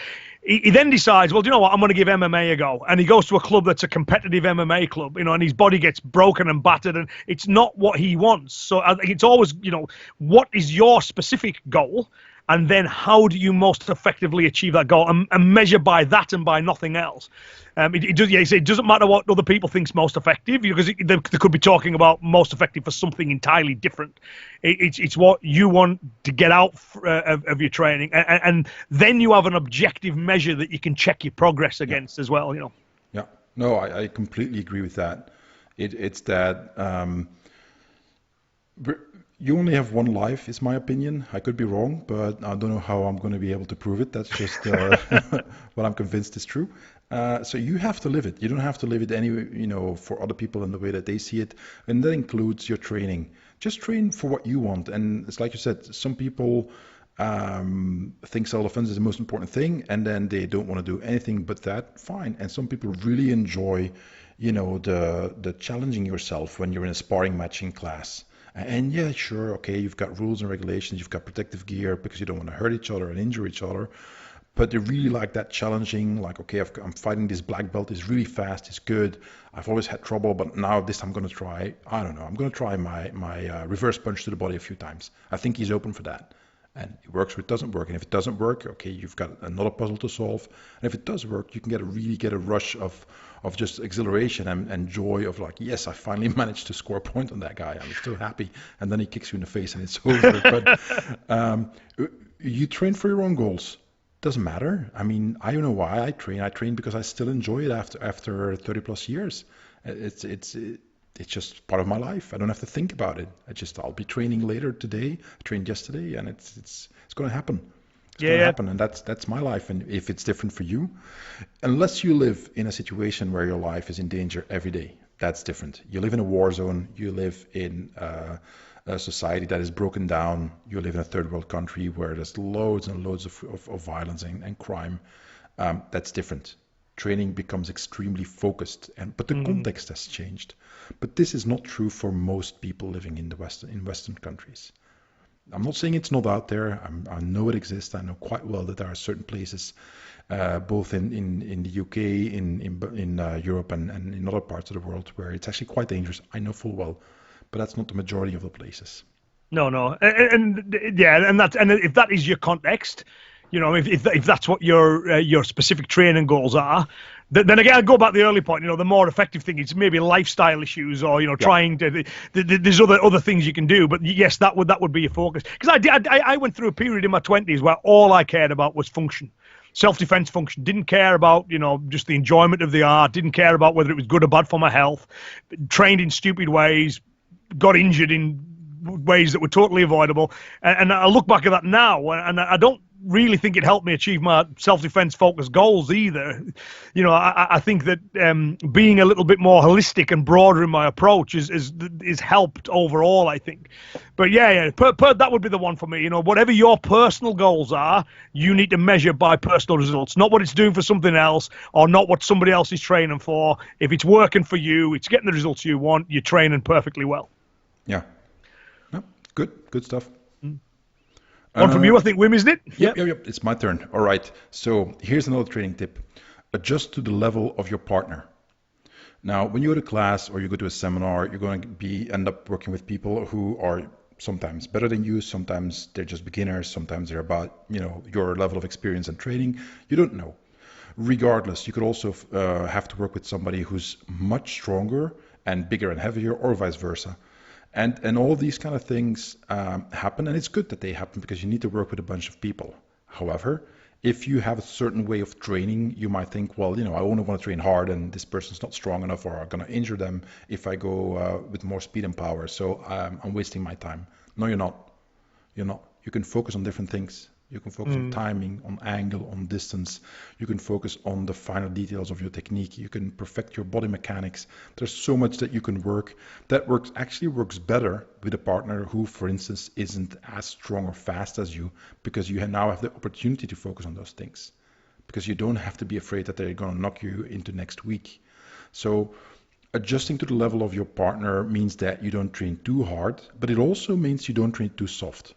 Speaker 3: He then decides, well, do you know what? I'm going to give MMA a go. And he goes to a club that's a competitive MMA club, and his body gets broken and battered, and it's not what he wants. So I think it's always, what is your specific goal? And then how do you most effectively achieve that goal, and measure by that and by nothing else. It doesn't matter what other people think's most effective, because they could be talking about most effective for something entirely different. It's what you want to get out of your training, and then you have an objective measure that you can check your progress against as well.
Speaker 4: Yeah, no, I completely agree with that. It's that. You only have one life, is my opinion. I could be wrong, but I don't know how I'm going to be able to prove it. That's just what I'm convinced is true. So you have to live it. You don't have to live it anyway, for other people in the way that they see it. And that includes your training. Just train for what you want. And it's like you said, some people think self-defense is the most important thing, and then they don't want to do anything but that. Fine. And some people really enjoy, the challenging yourself when you're in a sparring matching class. And yeah, sure, okay, you've got rules and regulations, you've got protective gear because you don't want to hurt each other and injure each other. But they really like that challenging, like, okay, I'm fighting this black belt, it's really fast, it's good. I've always had trouble, but now this I'm going to try, I don't know, I'm going to try my reverse punch to the body a few times. I think he's open for that. And it works or it doesn't work. And if it doesn't work, okay, you've got another puzzle to solve. And if it does work, you can really get a rush of just exhilaration and joy of like, yes, I finally managed to score a point on that guy. I'm still happy. And then he kicks you in the face and it's over. But you train for your own goals. Doesn't matter. I mean, I don't know why I train. I train because I still enjoy it after 30 plus years. It's just part of my life. I don't have to think about it. I'll be training later today. I trained yesterday, and it's going to happen. It's going to happen, and that's my life. And if it's different for you, unless you live in a situation where your life is in danger every day, that's different. You live in a war zone. You live in a society that is broken down. You live in a third world country where there's loads and loads of violence and crime. That's different. training becomes extremely focused, but the context has changed. But this is not true for most people living in Western countries. I'm not saying it's not out there. I know it exists. I know quite well that there are certain places, both in the UK, in Europe, and in other parts of the world where it's actually quite dangerous. I know full well, but that's not the majority of the places.
Speaker 3: No, and yeah, and if that is your context, if that's what your specific training goals are, then again, I go back to the early point. The more effective thing is maybe lifestyle issues, or trying to. There's other things you can do, but yes, that would be your focus. Because I went through a period in my 20s where all I cared about was function. Self-defense function. Didn't care about, just the enjoyment of the art. Didn't care about whether it was good or bad for my health. Trained in stupid ways. Got injured in ways that were totally avoidable. And I look back at that now, and I don't really think it helped me achieve my self-defense focused goals either. I think that being a little bit more holistic and broader in my approach is helped overall, I think. But yeah, that would be the one for me. Whatever your personal goals are, you need to measure by personal results, not what it's doing for something else or not what somebody else is training for. If it's working for you, it's getting the results you want, you're training perfectly well.
Speaker 4: Yeah. Good stuff.
Speaker 3: One from you, I think, Wim, isn't it?
Speaker 4: Yep. It's my turn. All right. So here's another training tip. Adjust to the level of your partner. Now, when you go to class or you go to a seminar, you're going to end up working with people who are sometimes better than you. Sometimes they're just beginners. Sometimes they're about, your level of experience and training. You don't know. Regardless, you could also have to work with somebody who's much stronger and bigger and heavier, or vice versa. And all these kind of things happen, and it's good that they happen because you need to work with a bunch of people. However, if you have a certain way of training, you might think, well, I only want to train hard and this person's not strong enough, or I'm going to injure them if I go with more speed and power. So I'm wasting my time. No, you're not. You're not. You can focus on different things. You can focus on timing, on angle, on distance. You can focus on the finer details of your technique. You can perfect your body mechanics. There's so much that you can work that actually works better with a partner who, for instance, isn't as strong or fast as you, because you now have the opportunity to focus on those things, because you don't have to be afraid that they're going to knock you into next week. So adjusting to the level of your partner means that you don't train too hard, but it also means you don't train too soft.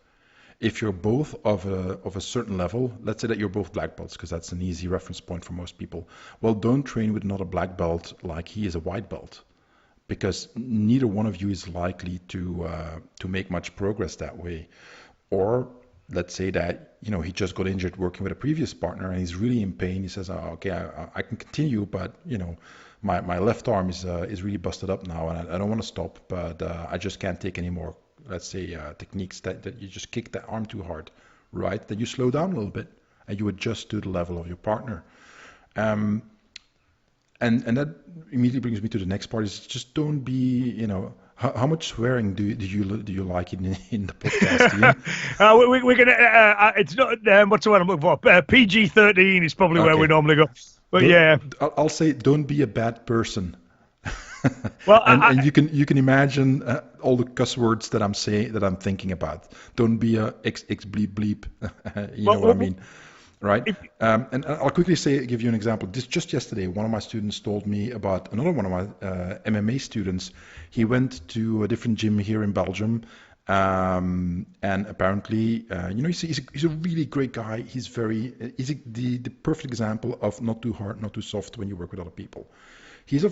Speaker 4: If you're both of a certain level, let's say that you're both black belts, because that's an easy reference point for most people. Well, don't train with another black belt like he is a white belt, because neither one of you is likely to make much progress that way. Or let's say that he just got injured working with a previous partner and he's really in pain. He says, okay, I can continue, but my left arm is really busted up now, and I don't want to stop, but I just can't take any more. Let's say techniques that you just kick that arm too hard, right? Then you slow down a little bit and you adjust to the level of your partner. And that immediately brings me to the next part, is just don't be, how much swearing do you like in the podcast?
Speaker 3: We're gonna. It's not. What's the word I'm looking for? PG-13 is probably where we normally go. But yeah,
Speaker 4: I'll say don't be a bad person.
Speaker 3: Well,
Speaker 4: and you can imagine all the cuss words that I'm thinking about. Don't be a x bleep bleep. Know what I mean, right? And I'll quickly give you an example. Just yesterday, one of my students told me about another one of my MMA students. He went to a different gym here in Belgium, and apparently, he's a really great guy. He's the perfect example of not too hard, not too soft when you work with other people. He's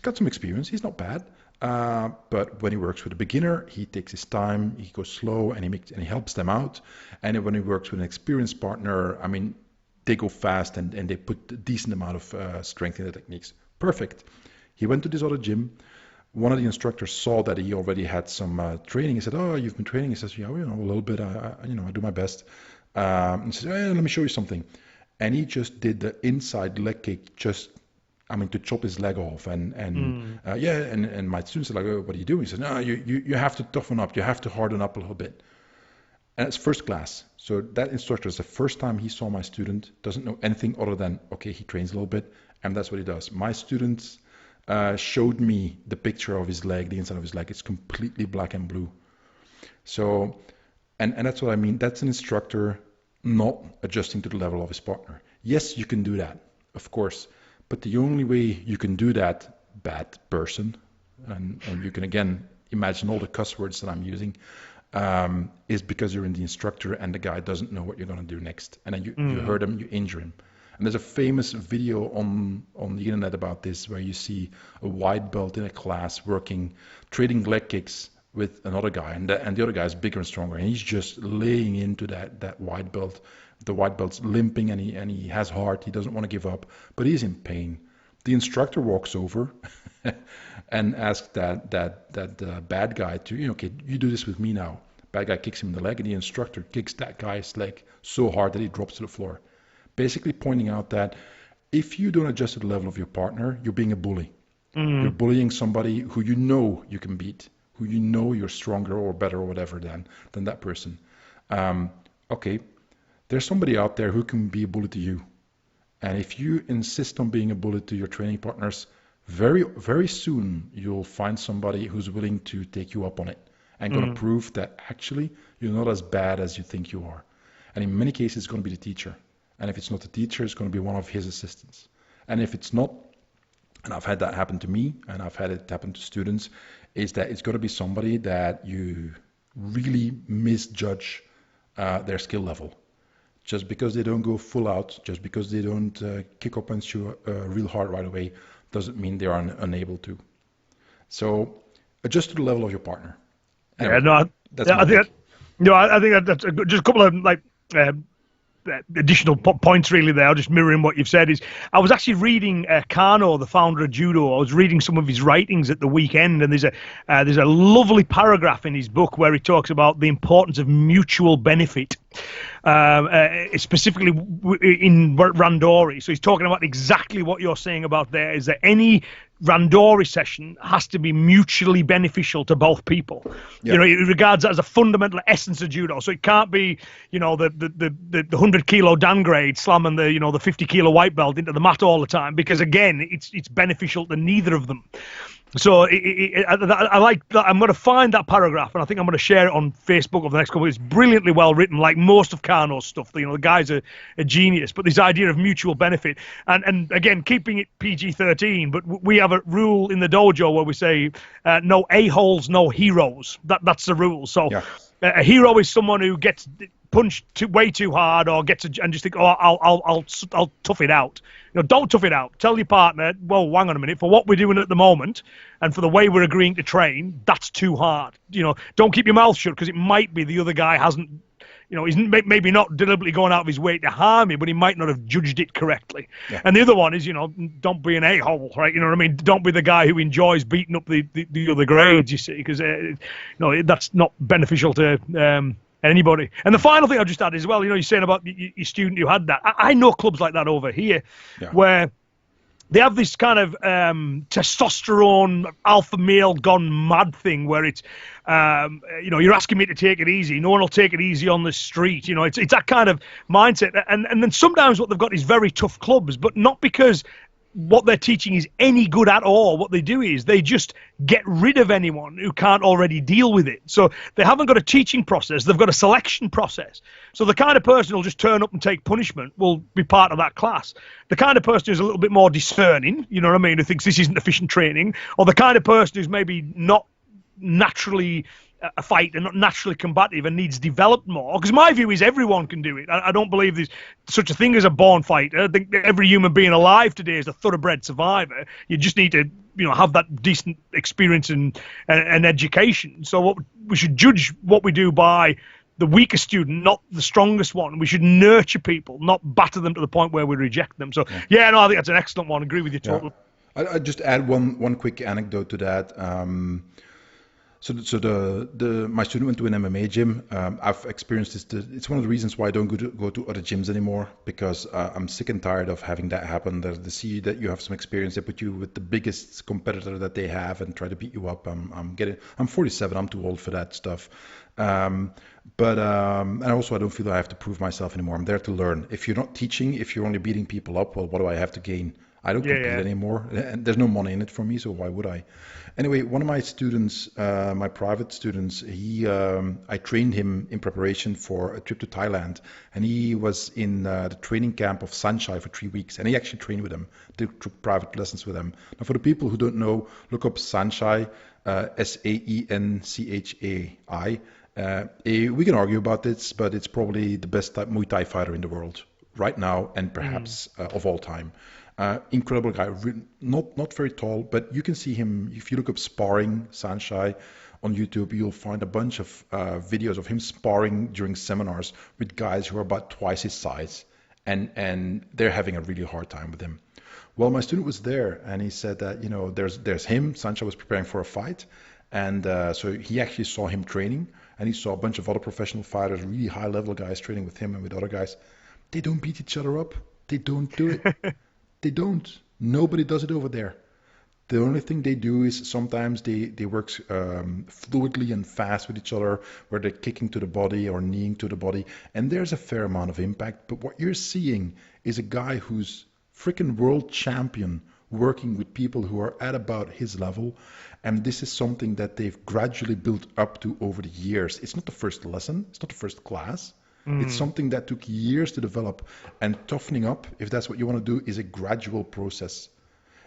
Speaker 4: got some experience. He's not bad, but when he works with a beginner, he takes his time. He goes slow, and he helps them out. And when he works with an experienced partner, they go fast and they put a decent amount of strength in the techniques. Perfect. He went to this other gym. One of the instructors saw that he already had some training. He said, "Oh, you've been training?" He says, "Yeah, a little bit. I do my best." He says, "Let me show you something." And he just did the inside leg kick, to chop his leg off, and my students are like, "Oh, what are you doing?" He says, "No, you have to toughen up, you have to harden up a little bit." And it's first class. So that instructor is the first time he saw my student, doesn't know anything other than, okay, he trains a little bit, and that's what he does. My students showed me the picture of his leg, the inside of his leg. It's completely black and blue. So, and that's what I mean. That's an instructor not adjusting to the level of his partner. Yes, you can do that, of course. But the only way you can do that, bad person, and you can again imagine all the cuss words that I'm using, is because you're in the instructor and the guy doesn't know what you're going to do next. And then you hurt him, you injure him. And there's a famous video on the internet about this where you see a white belt in a class trading leg kicks with another guy. And the other guy is bigger and stronger. And he's just laying into that white belt. The white belt's limping and he has heart. He doesn't want to give up, but he's in pain. The instructor walks over and asks that bad guy to, okay, you do this with me now. Bad guy kicks him in the leg, and the instructor kicks that guy's leg so hard that he drops to the floor. Basically pointing out that if you don't adjust to the level of your partner, you're being a bully. You're bullying somebody who you know you can beat, who you know you're stronger or better or whatever than that person. Okay, there's somebody out there who can be a bully to you. And if you insist on being a bully to your training partners, very, very soon you'll find somebody who's willing to take you up on it and going to prove that actually you're not as bad as you think you are. And in many cases, it's going to be the teacher. And if it's not the teacher, it's going to be one of his assistants. And if it's not, and I've had that happen to me, and I've had it happen to students, is that it's got to be somebody that you really misjudge their skill level. Just because they don't go full out, just because they don't kick up and shoot real hard right away, doesn't mean they are unable to. So adjust to the level of your partner. Anyway,
Speaker 3: I think that's a good, just a couple of additional points really there, just mirroring what you've said. Is I was actually reading Kano, the founder of judo. I was reading some of his writings at the weekend, and there's a lovely paragraph in his book where he talks about the importance of mutual benefit, specifically in randori. So he's talking about exactly what you're saying about there, is that any randori session has to be mutually beneficial to both people. Yep. It regards that as a fundamental essence of judo. So it can't be, the 100 kilo downgrade slamming the 50 kilo white belt into the mat all the time, because again, it's beneficial to neither of them. So I like that. I'm going to find that paragraph, and I think I'm going to share it on Facebook over the next couple of weeks. It's brilliantly well written, like most of Kano's stuff. The guy's a genius. But this idea of mutual benefit, and again, keeping it PG-13, but we have a rule in the dojo where we say no a-holes, no heroes. That's the rule. So a hero is someone who gets punched way too hard or and just think, I'll tough it out. Don't tough it out. Tell your partner, well, hang on a minute, for what we're doing at the moment and for the way we're agreeing to train, that's too hard. Don't keep your mouth shut, because it might be the other guy hasn't, he's maybe not deliberately going out of his way to harm you, but he might not have judged it correctly. Yeah. And the other one is, don't be an a-hole, right? You know what I mean? Don't be the guy who enjoys beating up the other grades, you see, because that's not beneficial to anybody. And the final thing I'll just add as well, you're saying about your student who had that. I know clubs like that over here where they have this kind of testosterone alpha male gone mad thing where it's, you're asking me to take it easy. No one will take it easy on the street. It's that kind of mindset. And then sometimes what they've got is very tough clubs, but not because what they're teaching is any good at all. What they do is they just get rid of anyone who can't already deal with it. So they haven't got a teaching process, they've got a selection process. So the kind of person who'll just turn up and take punishment will be part of that class. The kind of person who's a little bit more discerning, who thinks this isn't efficient training, or the kind of person who's maybe not naturally a fighter, not naturally combative, and needs developed more. Because my view is everyone can do it. I don't believe there's such a thing as a born fighter. I think that every human being alive today is a thoroughbred survivor. You just need to, have that decent experience and education. So we should judge what we do by the weaker student, not the strongest one. We should nurture people, not batter them to the point where we reject them. So I think that's an excellent one. I agree with you totally.
Speaker 4: I'd just add one quick anecdote to that. So my student went to an MMA gym. I've experienced this. It's one of the reasons why I don't go to other gyms anymore, because I'm sick and tired of having that happen. They see that you have some experience, they put you with the biggest competitor that they have and try to beat you up. I'm 47. I'm too old for that stuff. And also I don't feel I have to prove myself anymore. I'm there to learn. If you're not teaching, if you're only beating people up, well, what do I have to gain? I don't compete anymore, and there's no money in it for me, so why would I? Anyway, one of my students, my private students, I trained him in preparation for a trip to Thailand, and he was in the training camp of Sanchai for 3 weeks, and he actually trained with him, took private lessons with him. Now, for the people who don't know, look up Sanchai, Saenchai. We can argue about this, but it's probably the best Muay Thai fighter in the world right now, and perhaps of all time. Incredible guy, not very tall, but you can see him if you look up sparring Sanchai on YouTube. You'll find a bunch of videos of him sparring during seminars with guys who are about twice his size, and they're having a really hard time with him. Well, my student was there, and he said that there's him. Sanchai was preparing for a fight, and so he actually saw him training, and he saw a bunch of other professional fighters, really high-level guys training with him and with other guys. They don't beat each other up. They don't do it. They don't. Nobody does it over there. The only thing they do is sometimes they work fluidly and fast with each other, where they're kicking to the body or kneeing to the body, and there's a fair amount of impact. But what you're seeing is a guy who's freaking world champion working with people who are at about his level, and this is something that they've gradually built up to over the years. It's not the first lesson. It's not the first class. It's something that took years to develop, and toughening up, if that's what you want to do, is a gradual process.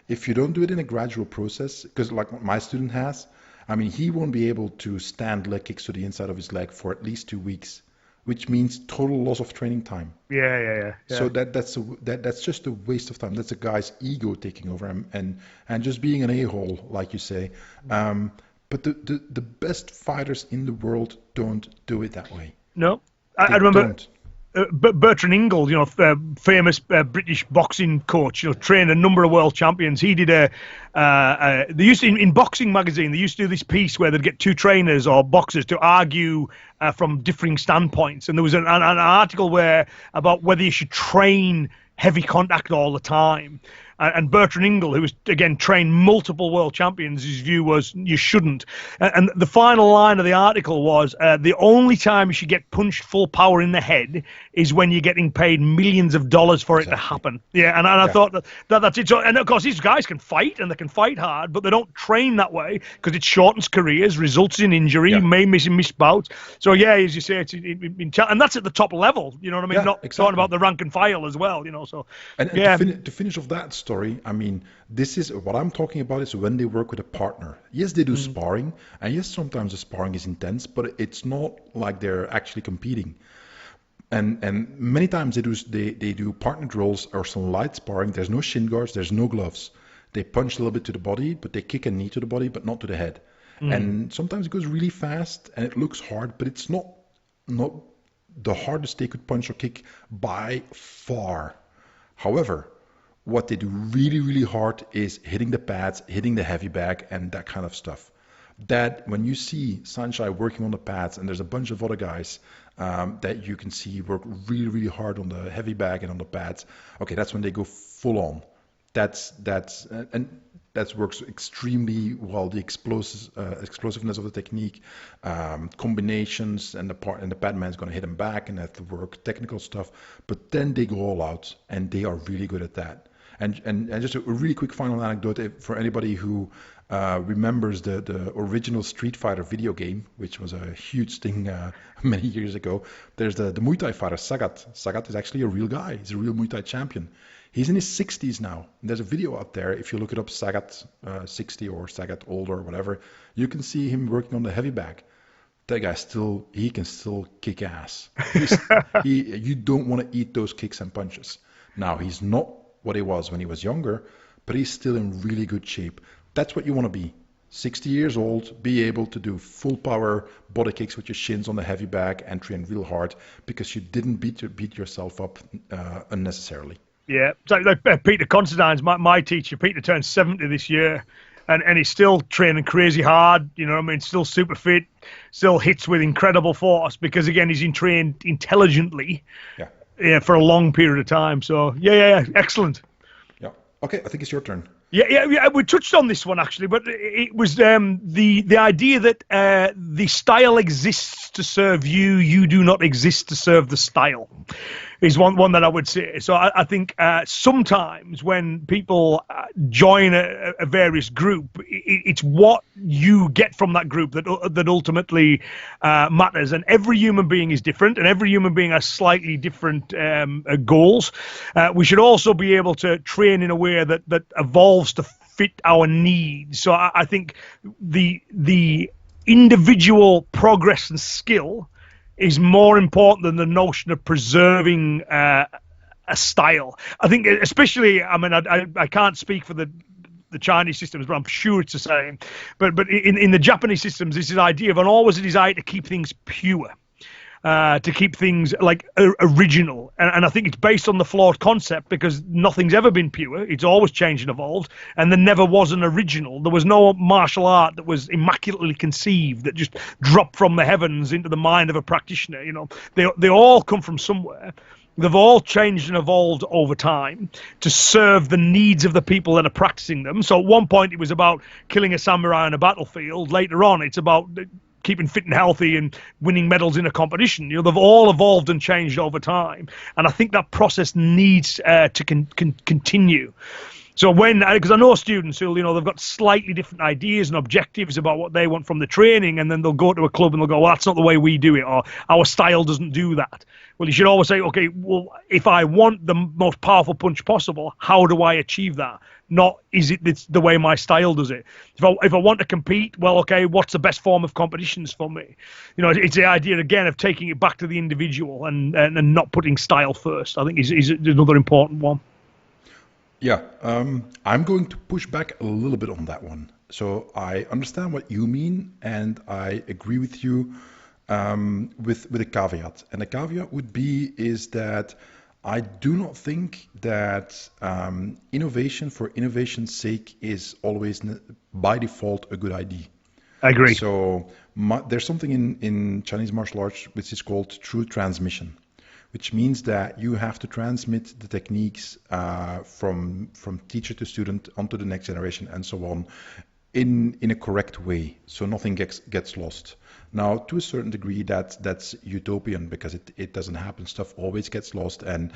Speaker 4: If you don't do it in a gradual process, because like what my student has, I mean, he won't be able to stand leg kicks to the inside of his leg for at least 2 weeks, which means total loss of training time.
Speaker 3: Yeah.
Speaker 4: So that's just a waste of time. That's a guy's ego taking over him and just being an a-hole, like you say. But the best fighters in the world don't do it that way.
Speaker 3: No. I remember Bertrand Ingle, famous British boxing coach, trained a number of world champions. He did they used to, in Boxing magazine, they used to do this piece where they'd get two trainers or boxers to argue from differing standpoints. And there was an article about whether you should train heavy contact all the time. And Bertrand Ingle, who was, again, trained multiple world champions, his view was you shouldn't. And the final line of the article was, the only time you should get punched full power in the head is when you're getting paid millions of dollars for it to happen. Yeah, and I thought that's it. So, and, of course, these guys can fight, and they can fight hard, but they don't train that way because it shortens careers, results in injury, may miss bouts. So, yeah, as you say, and that's at the top level, you know what I mean?
Speaker 4: Yeah,
Speaker 3: not
Speaker 4: exactly.
Speaker 3: talking about the rank and file as well, so.
Speaker 4: And to finish off that story, I mean, this is what I'm talking about is when they work with a partner. Yes, they do sparring, and yes, sometimes the sparring is intense, but it's not like they're actually competing. And many times they do partner drills or some light sparring. There's no shin guards, there's no gloves. They punch a little bit to the body, but they kick a knee to the body, but not to the head. And sometimes it goes really fast, and it looks hard, but it's not the hardest they could punch or kick by far. However, what they do really, really hard is hitting the pads, hitting the heavy bag, and that kind of stuff. That when you see Sanchai working on the pads, and there's a bunch of other guys that you can see work really, really hard on the heavy bag and on the pads. Okay, that's when they go full on. That works extremely well. The explosiveness of the technique, combinations, and the pad man's going to hit him back, and have to work technical stuff. But then they go all out, and they are really good at that. And just a really quick final anecdote for anybody who remembers the original Street Fighter video game, which was a huge thing many years ago. There's the Muay Thai fighter, Sagat. Sagat is actually a real guy. He's a real Muay Thai champion. He's in his 60s now. There's a video out there. If you look it up, Sagat 60 or Sagat older or whatever, you can see him working on the heavy bag. That guy he can still kick ass. You don't want to eat those kicks and punches. Now, he's not what he was when he was younger, but he's still in really good shape. That's what you want to be. 60 years old, be able to do full power body kicks with your shins on the heavy bag and train real hard because you didn't beat yourself up unnecessarily.
Speaker 3: Yeah, so like Peter Considine's my teacher. Peter turned 70 this year, and he's still training crazy hard. You know what I mean? Still super fit, still hits with incredible force because again he's been trained intelligently. Yeah, for a long period of time. So yeah, excellent.
Speaker 4: Yeah. Okay, I think it's your turn.
Speaker 3: Yeah. We touched on this one actually, but it was the idea that the style exists to serve you. You do not exist to serve the style. is one that I would say. So I think sometimes when people join a various group, it's what you get from that group that ultimately matters. And every human being is different, and every human being has slightly different goals. We should also be able to train in a way that evolves to fit our needs. So I think the individual progress and skill is more important than the notion of preserving a style. I think, especially, I mean, I can't speak for the Chinese systems, but I'm sure it's the same. But in the Japanese systems, this is the idea of always a desire to keep things pure. To keep things like original. And I think it's based on the flawed concept, because nothing's ever been pure. It's always changed and evolved. And there never was an original. There was no martial art that was immaculately conceived, that just dropped from the heavens into the mind of a practitioner. You know, they all come from somewhere. They've all changed and evolved over time to serve the needs of the people that are practicing them. So at one point it was about killing a samurai on a battlefield. Later on, it's about keeping fit and healthy and winning medals in a competition. You know, they've all evolved and changed over time. And I think that process needs to continue. So because I know students who, you know, they've got slightly different ideas and objectives about what they want from the training, and then they'll go to a club and they'll go, well, that's not the way we do it, or our style doesn't do that. Well, you should always say, okay, well, if I want the most powerful punch possible, how do I achieve that? Not, is it's the way my style does it. If I want to compete, well, okay, what's the best form of competitions for me? You know, it's the idea, again, of taking it back to the individual and not putting style first, I think is another important one.
Speaker 4: Yeah, I'm going to push back a little bit on that one. So I understand what you mean, and I agree with you with a caveat. And the caveat would be is that I do not think that innovation for innovation's sake is always by default a good idea.
Speaker 3: I agree.
Speaker 4: So there's something in Chinese martial arts which is called true transmission, which means that you have to transmit the techniques from teacher to student onto the next generation and so on in a correct way, so nothing gets lost. Now, to a certain degree, that's utopian, because it doesn't happen. Stuff always gets lost, and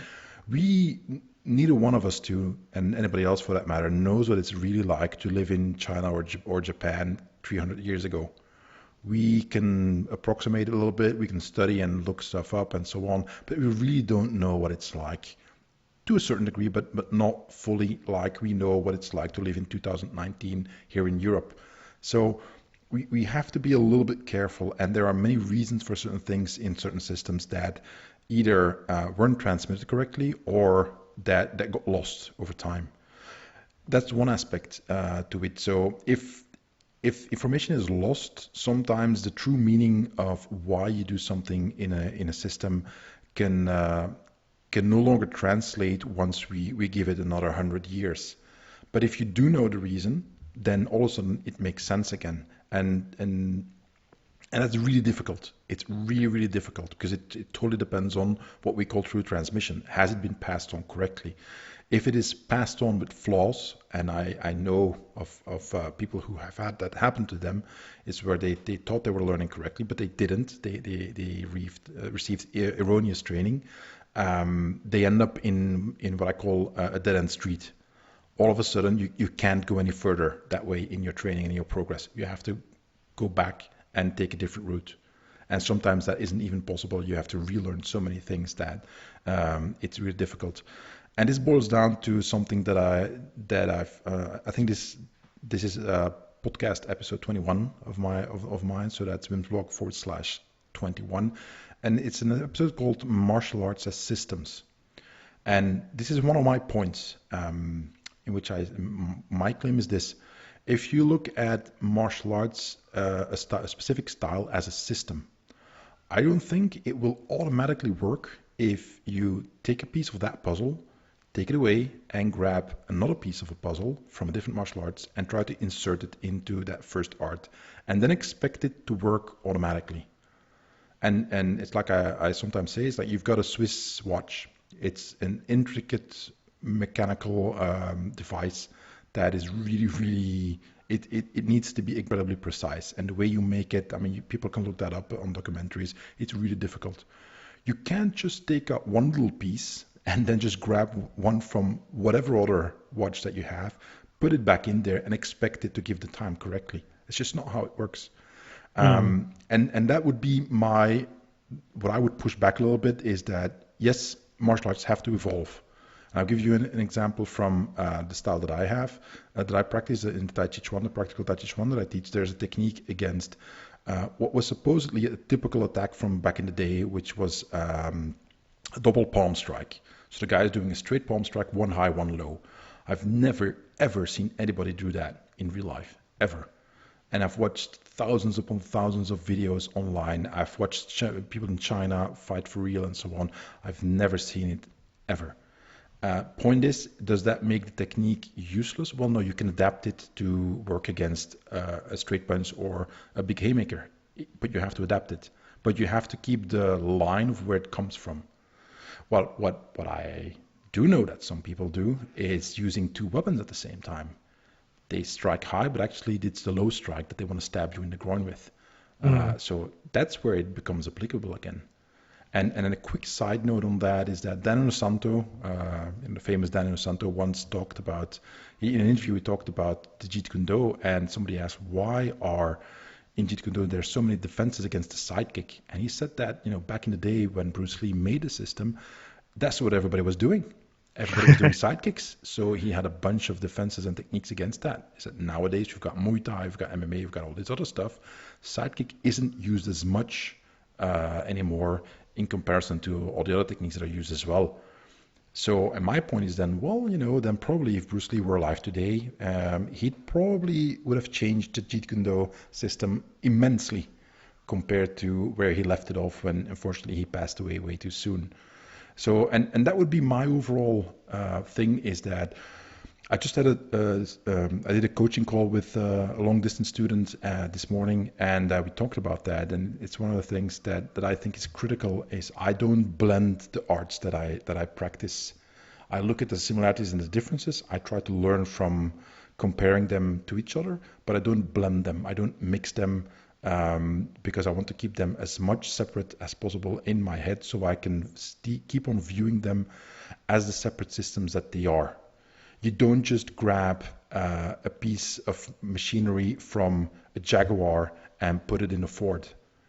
Speaker 4: neither one of us and anybody else for that matter, knows what it's really like to live in China or Japan 300 years ago. We can approximate it a little bit, we can study and look stuff up and so on, but we really don't know what it's like, to a certain degree, but not fully like we know what it's like to live in 2019 here in Europe. So we have to be a little bit careful, and there are many reasons for certain things in certain systems that either weren't transmitted correctly or that got lost over time. That's one aspect to it. So if information is lost, sometimes the true meaning of why you do something in a system can no longer translate once we give it another 100 years. But if you do know the reason, then all of a sudden it makes sense again. And that's really difficult. It's really, really difficult, because it totally depends on what we call true transmission. Has it been passed on correctly? If it is passed on with flaws, and I know of people who have had that happen to them, is where they thought they were learning correctly, but they didn't. They received erroneous training. They end up in what I call a dead-end street. All of a sudden, you can't go any further that way in your training and your progress. You have to go back and take a different route. And sometimes that isn't even possible. You have to relearn so many things that it's really difficult. And this boils down to something that I think this is podcast episode 21 of mine. So that's Wim's blog /21. And it's an episode called Martial Arts as Systems. And this is one of my points in which my claim is this: if you look at martial arts, a specific style as a system, I don't think it will automatically work if you take a piece of that puzzle, take it away, and grab another piece of a puzzle from a different martial arts and try to insert it into that first art, and then expect it to work automatically. And it's like I sometimes say, it's like you've got a Swiss watch. It's an intricate mechanical device that is really, really, it needs to be incredibly precise. And the way you make it, I mean, people can look that up on documentaries. It's really difficult. You can't just take out one little piece and then just grab one from whatever other watch that you have, put it back in there and expect it to give the time correctly. It's just not how it works. And that would be what I would push back a little bit is that, yes, martial arts have to evolve. And I'll give you an example from the style that I have, that I practice in the Tai Chi Chuan, the practical Tai Chi Chuan that I teach. There's a technique against what was supposedly a typical attack from back in the day, which was a double palm strike. So the guy is doing a straight palm strike, one high, one low. I've never, ever seen anybody do that in real life, ever. And I've watched thousands upon thousands of videos online. I've watched people in China fight for real and so on. I've never seen it, ever. Point is, does that make the technique useless? Well, no, you can adapt it to work against a straight punch or a big haymaker, but you have to adapt it. But you have to keep the line of where it comes from. Well, what I do know that some people do is using two weapons at the same time. They strike high, but actually it's the low strike that they want to stab you in the groin with. So that's where it becomes applicable again. And then a quick side note on that is that Dan Inosanto, the famous Dan Inosanto, once talked about, in an interview he talked about the Jeet Kune Do, and somebody asked, why are in Jeet Kune Do there's so many defenses against the sidekick? And he said that, back in the day when Bruce Lee made the system, that's what everybody was doing. Everybody was doing sidekicks, so he had a bunch of defenses and techniques against that. He said, nowadays you've got Muay Thai, you've got MMA, you've got all this other stuff. Sidekick isn't used as much anymore in comparison to all the other techniques that are used as well. So, and my point is then, well, then probably if Bruce Lee were alive today, he probably would have changed the Jeet Kune Do system immensely compared to where he left it off when, unfortunately, he passed away way too soon. So, and that would be my overall thing, is that I just had I did a coaching call with a long distance student this morning, and we talked about that. And it's one of the things that I think is critical is I don't blend the arts that I practice. I look at the similarities and the differences. I try to learn from comparing them to each other, but I don't blend them. I don't mix them. Because I want to keep them as much separate as possible in my head, so I can keep on viewing them as the separate systems that they are. You don't just grab a piece of machinery from a Jaguar and put it in a Ford.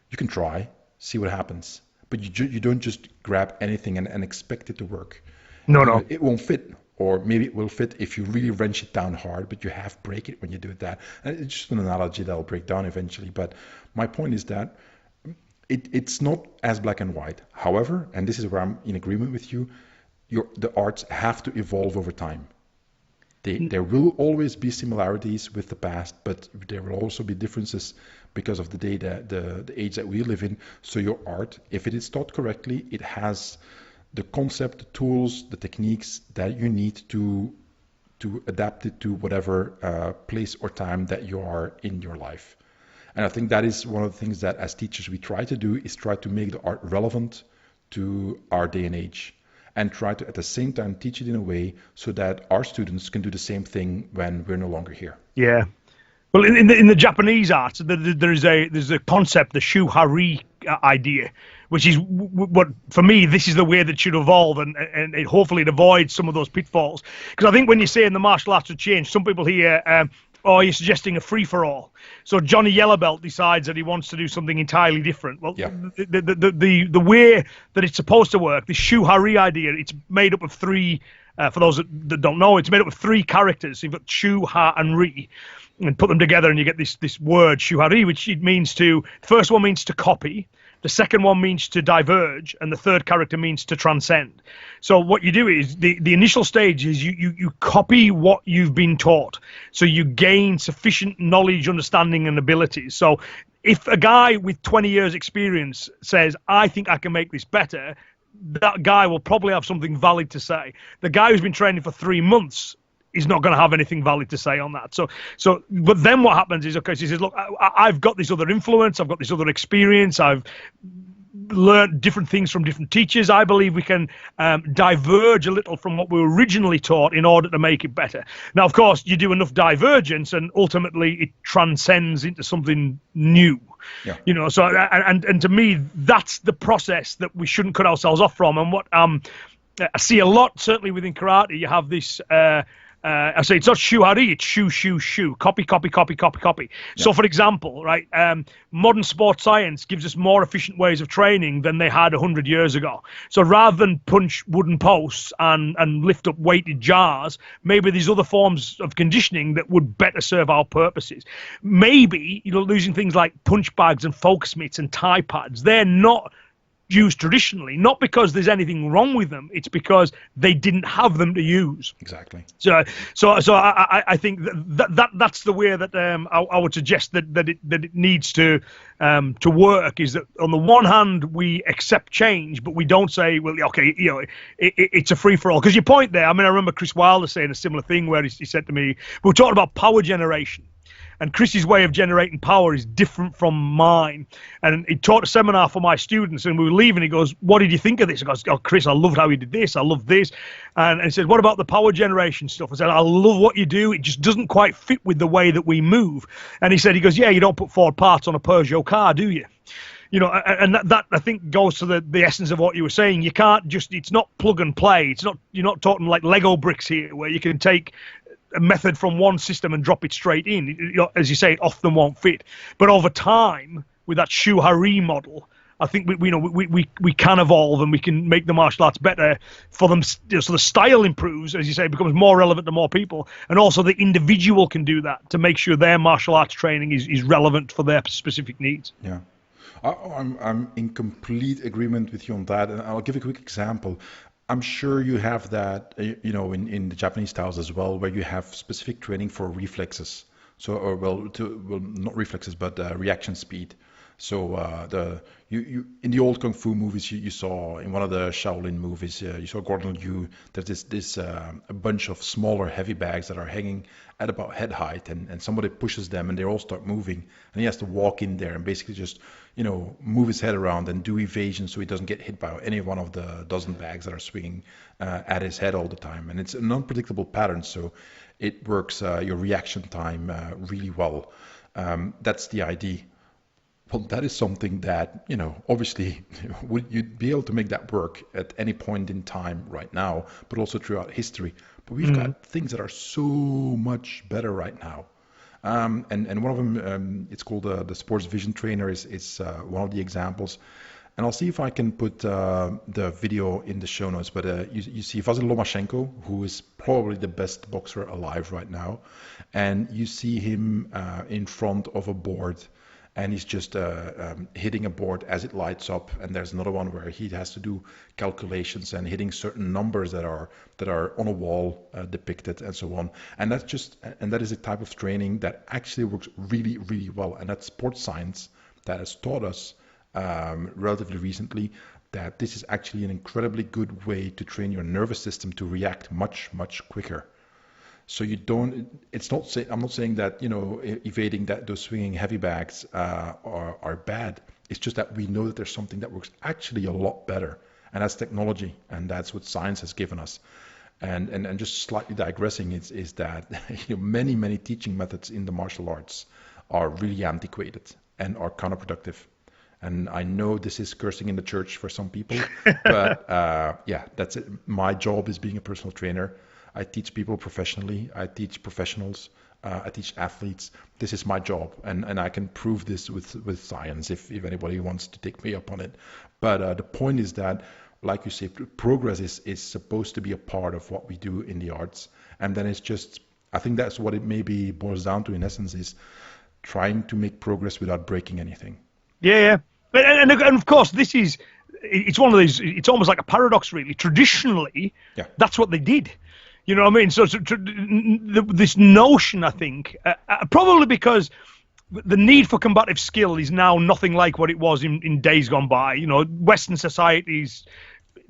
Speaker 4: You can try, see what happens, but you don't just grab anything and expect it to work.
Speaker 3: No.
Speaker 4: It won't fit. Or maybe it will fit if you really wrench it down hard, but you half break it when you do that. And it's just an analogy that will break down eventually. But my point is that it's not as black and white. However, and this is where I'm in agreement with you, the arts have to evolve over time. There will always be similarities with the past, but there will also be differences because of the day, the age that we live in. So your art, if it is taught correctly, it has the concept, the tools, the techniques that you need to adapt it to whatever place or time that you are in your life. And I think that is one of the things that as teachers we try to do, is try to make the art relevant to our day and age, and try to at the same time teach it in a way so that our students can do the same thing when we're no longer here.
Speaker 3: Yeah. Well, in the Japanese art, there's a concept, the Shuhari idea, which is what, for me, this is the way that should evolve, and hopefully it avoids some of those pitfalls. Because I think when you say in the martial arts have changed, some people hear, you're suggesting a free-for-all. So Johnny Yellowbelt decides that he wants to do something entirely different. Well, yeah. The way that it's supposed to work, the Shuhari idea, it's made up of three, for those that don't know, it's made up of three characters. So you've got Shu, Ha, and Ri. And put them together and you get this word Shuhari, which it means the first one means to copy, the second one means to diverge, and the third character means to transcend. So what you do is the initial stage is you copy what you've been taught, so you gain sufficient knowledge, understanding, and abilities. So if a guy with 20 years experience says, I think I can make this better, that guy will probably have something valid to say. The guy who's been training for 3 months is not going to have anything valid to say on that. So, but then what happens is, okay, so he says, look, I've got this other influence, I've got this other experience, learn different things from different teachers. I believe we can diverge a little from what we were originally taught in order to make it better. Now, of course, you do enough divergence and ultimately it transcends into something new.
Speaker 4: Yeah.
Speaker 3: You know, so and to me, that's the process that we shouldn't cut ourselves off from. And what I see a lot, certainly within karate, you have this. I say it's not Shuhari, it's shu. Copy.
Speaker 4: Yeah.
Speaker 3: So, for example, right, modern sports science gives us more efficient ways of training than they had 100 years ago. So rather than punch wooden posts and lift up weighted jars, maybe there's other forms of conditioning that would better serve our purposes. Maybe, using things like punch bags and focus mitts and tie pads, they're not used traditionally, not because there's anything wrong with them, it's because they didn't have them to use.
Speaker 4: Exactly.
Speaker 3: So I think that's the way that I would suggest that it needs to work. Is that on the one hand we accept change, but we don't say, well, okay, it's a free for all. Because your point there, I mean, I remember Chris Wilder saying a similar thing where he said to me, we were talking about power generation. And Chris's way of generating power is different from mine. And he taught a seminar for my students, and we were leaving. He goes, "What did you think of this?" I goes, "Oh, Chris, I loved how you did this. I love this." And he said, "What about the power generation stuff?" I said, "I love what you do. It just doesn't quite fit with the way that we move." And he goes, "Yeah, you don't put Ford parts on a Peugeot car, do you?" You know, and that I think goes to the essence of what you were saying. You can't just, it's not plug and play. You're not talking like Lego bricks here, where you can take a method from one system and drop it straight in. As you say, it often won't fit. But over time, with that Shuhari model, I think we can evolve and we can make the martial arts better for them. So the style improves, as you say, it becomes more relevant to more people, and also the individual can do that to make sure their martial arts training is relevant for their specific needs.
Speaker 4: Yeah. I'm in complete agreement with you on that, and I'll give a quick example. I'm sure you have that, in the Japanese styles as well, where you have specific training for reflexes. So, not reflexes, but reaction speed. So, you in the old kung fu movies, you saw in one of the Shaolin movies, you saw Gordon Liu. There's this a bunch of smaller heavy bags that are hanging at about head height, and somebody pushes them, and they all start moving, and he has to walk in there and basically just move his head around and do evasion so he doesn't get hit by any one of the dozen bags that are swinging at his head all the time. And it's an unpredictable pattern, so it works your reaction time really well. That's the idea. Well, that is something that, obviously, would you'd be able to make that work at any point in time right now, but also throughout history. But we've got things that are so much better right now. And one of them, it's called the Sports Vision Trainer, is one of the examples. And I'll see if I can put the video in the show notes. But you see Vasyl Lomachenko, who is probably the best boxer alive right now. And you see him in front of a board. And he's just hitting a board as it lights up. And there's another one where he has to do calculations and hitting certain numbers that are on a wall depicted and so on. And that is a type of training that actually works really, really well. And that's sports science that has taught us relatively recently that this is actually an incredibly good way to train your nervous system to react much, much quicker. So I'm not saying that, evading those swinging heavy bags are bad. It's just that we know that there's something that works actually a lot better. And that's technology. And that's what science has given us. And just slightly digressing is that many, many teaching methods in the martial arts are really antiquated and are counterproductive. And I know this is cursing in the church for some people, but that's it. My job is being a personal trainer. I teach people professionally. I teach professionals. I teach athletes. This is my job, and I can prove this with science if anybody wants to take me up on it. But the point is that, like you say, progress is supposed to be a part of what we do in the arts, and then it's just, I think that's what it maybe boils down to in essence, is trying to make progress without breaking anything.
Speaker 3: Yeah. And of course, it's one of these, it's almost like a paradox, really. Traditionally, that's what they did. You know what I mean? So this notion, I think, probably because the need for combative skill is now nothing like what it was in days gone by. Western society's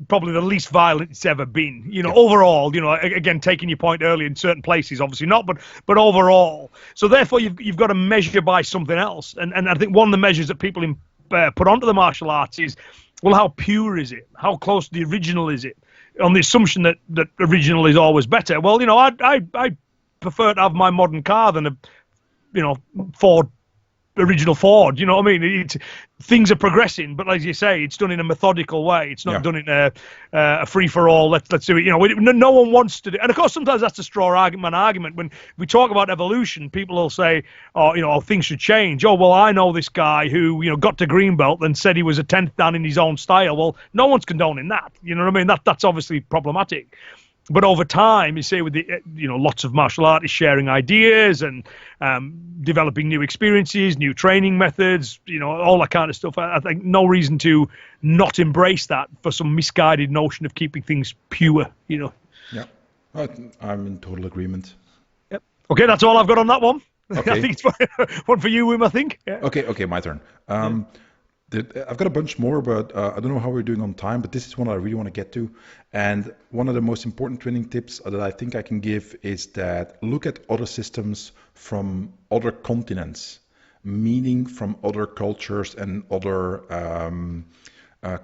Speaker 3: probably the least violent it's ever been. Overall, again, taking your point earlier, in certain places, obviously not, but overall. So therefore, you've got to measure by something else. And I think one of the measures that people put onto the martial arts is well, how pure is it? How close to the original is it? On the assumption that original is always better. Well, I prefer to have my modern car than a Ford original Ford. You know what I mean? Things are progressing, but as you say, it's done in a methodical way. It's not done in a free for all. Let's do it. No one wants to do. And of course, sometimes that's a straw argument. When we talk about evolution, people will say, "Oh, things should change." Oh, well, I know this guy who got to greenbelt and said he was a 10th dan in his own style. Well, no one's condoning that. You know what I mean? That's obviously problematic. But over time, you see, with the lots of martial artists sharing ideas and developing new experiences, new training methods, all that kind of stuff. I think no reason to not embrace that for some misguided notion of keeping things pure.
Speaker 4: Yeah, I'm in total agreement.
Speaker 3: Yep. Okay, that's all I've got on that one.
Speaker 4: Okay.
Speaker 3: I think it's one for you, Wim. I think. Yeah.
Speaker 4: Okay, my turn. I've got a bunch more, but I don't know how we're doing on time, but this is one I really want to get to. And one of the most important training tips that I think I can give is that look at other systems from other continents, meaning from other cultures and other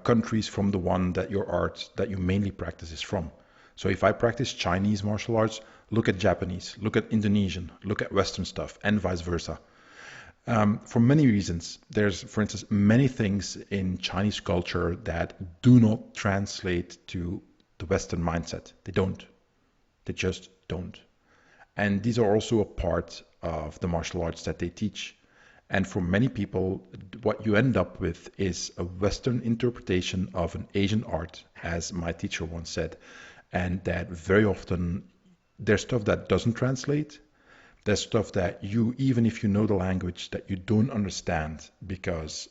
Speaker 4: countries from the one that your art that you mainly practice is from. So if I practice Chinese martial arts, look at Japanese, look at Indonesian, look at Western stuff, and vice versa. For many reasons. There's, for instance, many things in Chinese culture that do not translate to the Western mindset. They don't. They just don't. And these are also a part of the martial arts that they teach. And for many people, what you end up with is a Western interpretation of an Asian art, as my teacher once said. And that very often there's stuff that doesn't translate. There's stuff that you, even if you know the language, that you don't understand because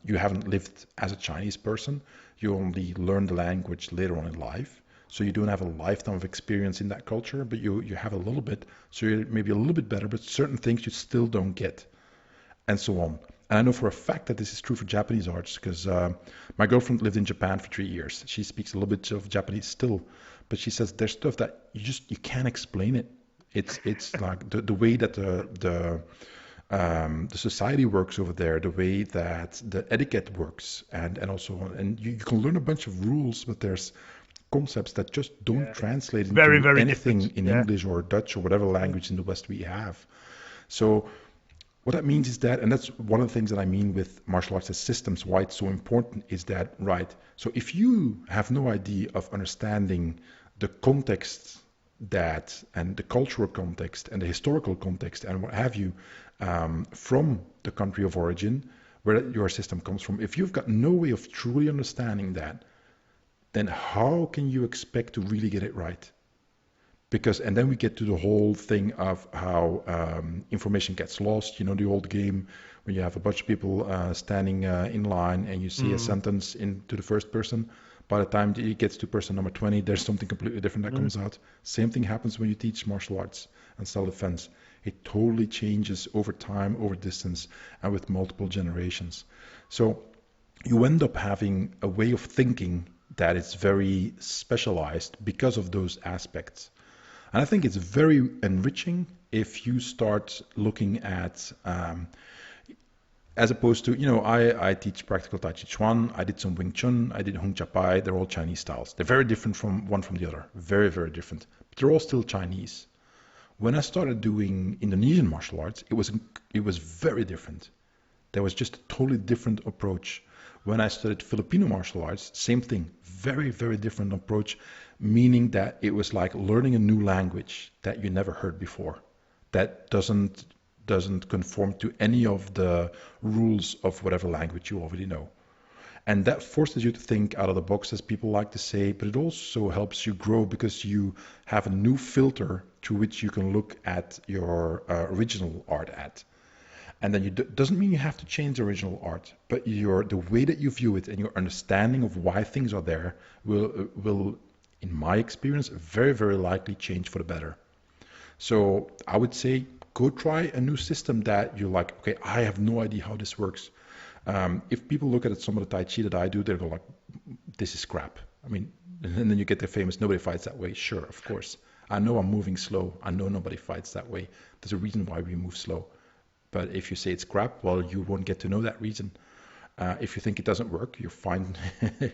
Speaker 4: you haven't lived as a Chinese person. You only learn the language later on in life. So you don't have a lifetime of experience in that culture, but you have a little bit. So you're maybe a little bit better, but certain things you still don't get, and so on. And I know for a fact that this is true for Japanese arts because my girlfriend lived in Japan for 3 years. She speaks a little bit of Japanese still, but she says there's stuff that you can't explain it. It's like the way that the society works over there, the way that the etiquette works, and you can learn a bunch of rules, but there's concepts that just don't translate into
Speaker 3: very
Speaker 4: anything
Speaker 3: different.
Speaker 4: in English or Dutch or whatever language in the West we have. So what that means is that, and that's one of the things that I mean with martial arts as systems, why it's so important is that, right, so if you have no idea of understanding the context and the cultural context and the historical context and what have you from the country of origin where your system comes from, if you've got no way of truly understanding that, then how can you expect to really get it right? And then we get to the whole thing of how information gets lost. You know, the old game when you have a bunch of people standing in line and you see a sentence into the first person. By the time it gets to person number 20, there's something completely different that comes out. Same thing happens when you teach martial arts and self-defense. It totally changes over time, over distance, and with multiple generations. So you end up having a way of thinking that is very specialized because of those aspects. And I think it's very enriching if you start looking at as opposed to, I teach practical Tai Chi Chuan, I did some Wing Chun, I did Hung Chapai, they're all Chinese styles. They're very different from one from the other, very, very different, but they're all still Chinese. When I started doing Indonesian martial arts, it was very different. There was just a totally different approach. When I studied Filipino martial arts, same thing, very, very different approach, meaning that it was like learning a new language that you never heard before, that doesn't conform to any of the rules of whatever language you already know. And that forces you to think out of the box, as people like to say, but it also helps you grow because you have a new filter through which you can look at your original art at. And then doesn't mean you have to change the original art, but the way that you view it and your understanding of why things are there will, in my experience, very, very likely change for the better. So I would say, go try a new system that you're like, okay, I have no idea how this works. If people look at some of the Tai Chi that I do, they're like, this is crap. I mean, and then you get the famous, nobody fights that way. Sure, of course. I know I'm moving slow. I know nobody fights that way. There's a reason why we move slow. But if you say it's crap, well, you won't get to know that reason. If you think it doesn't work, you're fine.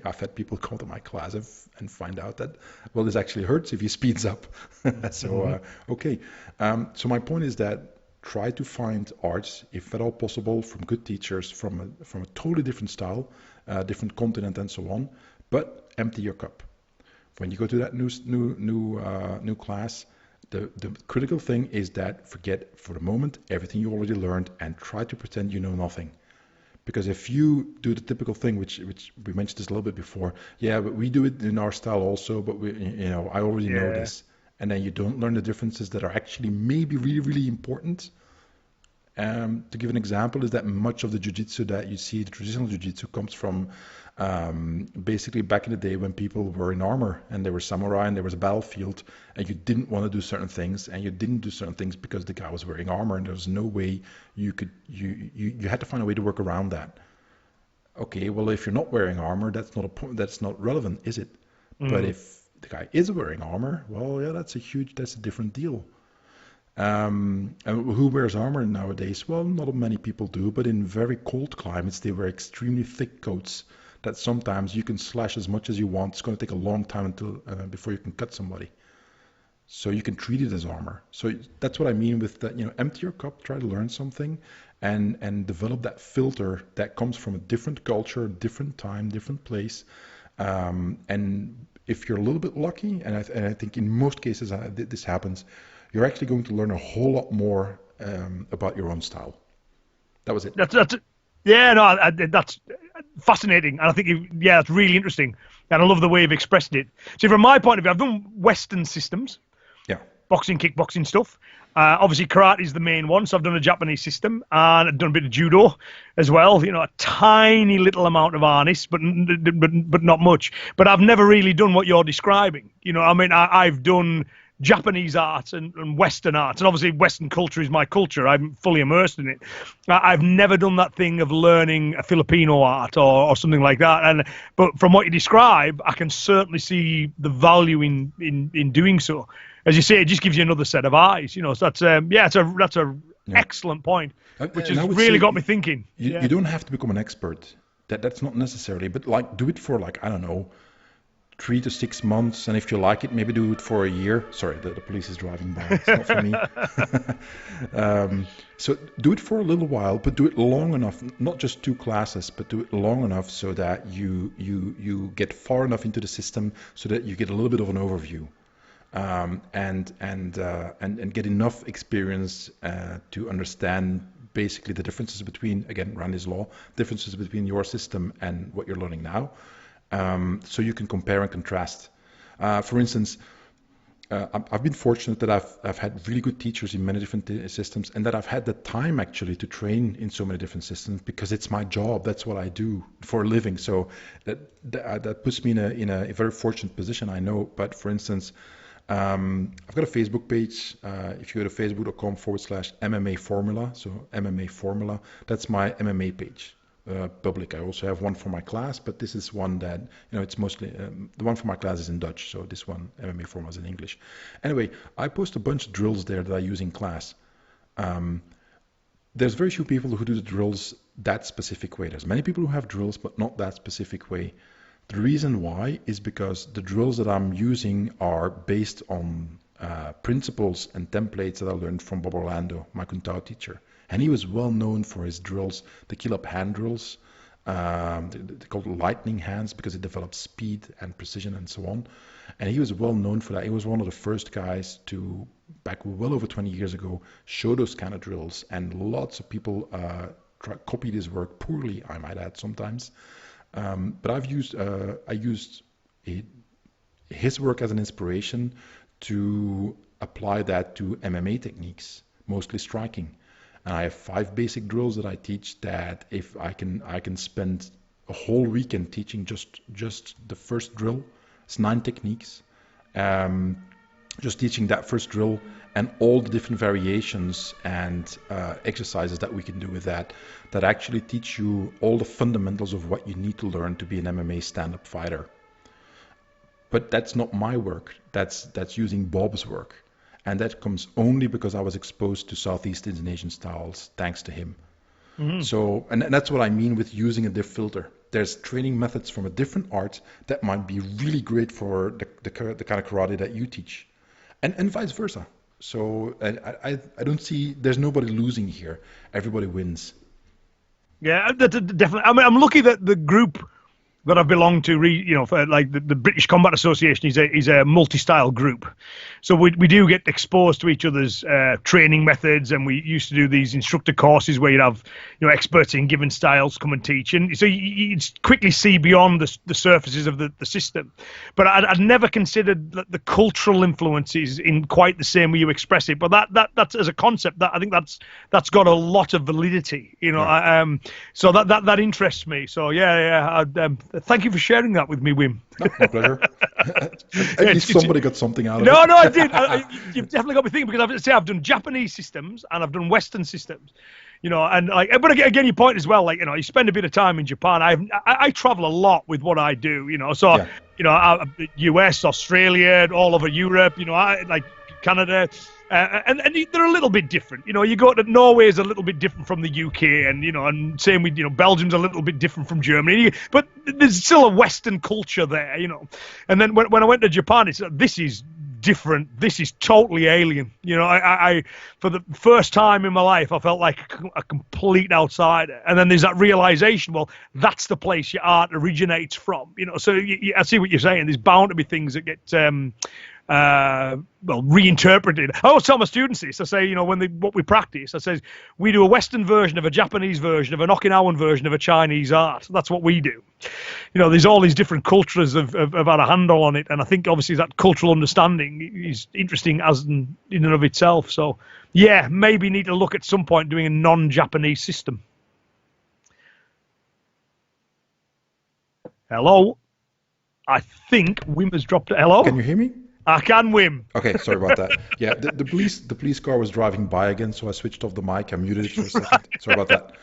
Speaker 4: I've had people come to my class and find out that, well, this actually hurts if he speeds up. So, okay. So my point is that try to find arts, if at all possible, from good teachers, from a totally different style, different continent, and so on. But empty your cup. When you go to that new class, the critical thing is that forget for the moment everything you already learned and try to pretend you know nothing. Because if you do the typical thing, which we mentioned this a little bit before, yeah, but we do it in our style also, but I already know this, and then you don't learn the differences that are actually maybe really, really important. To give an example, is that much of the jiu-jitsu that you see, the traditional jiu-jitsu, comes from basically back in the day when people were in armor and they were samurai and there was a battlefield and you didn't want to do certain things and you didn't do certain things because the guy was wearing armor and there was no way you had to find a way to work around that. Okay, well, if you're not wearing armor, that's not relevant, is it? But if the guy is wearing armor, well, yeah, that's a different deal. And who wears armor nowadays? Well, not many people do, but in very cold climates, they wear extremely thick coats that sometimes you can slash as much as you want. It's going to take a long time before you can cut somebody. So you can treat it as armor. So that's what I mean with that, empty your cup, try to learn something and develop that filter that comes from a different culture, different time, different place. And if you're a little bit lucky, and I think in most cases this happens, you're actually going to learn a whole lot more about your own style. That was it.
Speaker 3: That's fascinating, and I think that's really interesting, and I love the way you've expressed it. So from my point of view, I've done Western systems, boxing, kickboxing stuff. Obviously, karate is the main one, so I've done a Japanese system, and I've done a bit of judo as well. A tiny little amount of harness, but not much. But I've never really done what you're describing. I've done Japanese art and Western art, and obviously Western culture is my culture. I'm fully immersed in it. I've never done that thing of learning a Filipino art or something like that. But from what you describe, I can certainly see the value in doing so. As you say, it just gives you another set of eyes. So that's that's a excellent point, which has really got me thinking.
Speaker 4: You don't have to become an expert. That's not necessarily, but do it for I don't know, 3 to 6 months, and if you like it, maybe do it for a year. Sorry, the police is driving by. It's not for me. So do it for a little while, but do it long enough. Not just 2 classes, but do it long enough so that you get far enough into the system so that you get a little bit of an overview, and get enough experience to understand basically the differences between, again, Randy's law, differences between your system and what you're learning now. So you can compare and contrast. For instance, I've been fortunate that I've had really good teachers in many different systems, and that I've had the time actually to train in so many different systems because it's my job. That's what I do for a living. So that puts me in a very fortunate position, I know. But for instance, I've got a Facebook page. If you go to facebook.com/MMA Formula, so MMA Formula, that's my MMA page. Public. I also have one for my class, but this is one that, it's mostly, the one for my class is in Dutch, so this one, MMA Formula, is in English. Anyway, I post a bunch of drills there that I use in class. There's very few people who do the drills that specific way. There's many people who have drills, but not that specific way. The reason why is because the drills that I'm using are based on principles and templates that I learned from Bob Orlando, my Kung Tao teacher. And he was well known for his drills, the kill-up hand drills. They're called lightning hands because it develops speed and precision and so on. And he was well known for that. He was one of the first guys to, back well over 20 years ago, show those kind of drills. And lots of people copied his work poorly, I might add sometimes. But I used his work as an inspiration to apply that to MMA techniques, mostly striking. And I have 5 basic drills that I teach that if I can spend a whole weekend teaching just the first drill. It's 9 techniques. Just teaching that first drill and all the different variations and exercises that we can do with that actually teach you all the fundamentals of what you need to learn to be an MMA stand-up fighter. But that's not my work. That's using Bob's work. And that comes only because I was exposed to Southeast Asian styles, thanks to him. So, and that's what I mean with using a diff filter. There's training methods from a different art that might be really great for the kind of karate that you teach, and vice versa. So I don't see, there's nobody losing here. Everybody wins.
Speaker 3: Yeah, definitely. I mean, I'm lucky that the group that I've belonged to, for like the British Combat Association is a multi-style group. So we do get exposed to each other's training methods, and we used to do these instructor courses where you'd have experts in given styles come and teach, and so you quickly see beyond the surfaces of the system. But I'd never considered the cultural influences in quite the same way you express it. But that's as a concept, that I think that's got a lot of validity. So that interests me. So yeah. Thank you for sharing that with me, Wim.
Speaker 4: No, my pleasure. At least somebody got something out of it.
Speaker 3: No, I did. You've definitely got me thinking, because I've done Japanese systems and I've done Western systems, and but again, your point as well, you spend a bit of time in Japan. I travel a lot with what I do, so, US, Australia, all over Europe, like Canada. And they're a little bit different. You go to Norway is a little bit different from the UK, and same with Belgium's a little bit different from Germany. But there's still a Western culture there, And then when I went to Japan, this is different. This is totally alien. I for the first time in my life, I felt like a complete outsider. And then there's that realization. Well, that's the place your art originates from. So I see what you're saying. There's bound to be things that get reinterpreted. I always tell my students this. I say, what we practice, I say, we do a Western version of a Japanese version of an Okinawan version of a Chinese art. That's what we do. There's all these different cultures have had a handle on it, and I think obviously that cultural understanding is interesting as in and of itself. So yeah, maybe need to look at some point doing a non-Japanese system. Hello, I think Wim has dropped it. Hello,
Speaker 4: can you hear me?
Speaker 3: I can, Wim.
Speaker 4: Okay, sorry about that. Yeah, the police car was driving by again, so I switched off the mic. I muted it for a second. Sorry about that.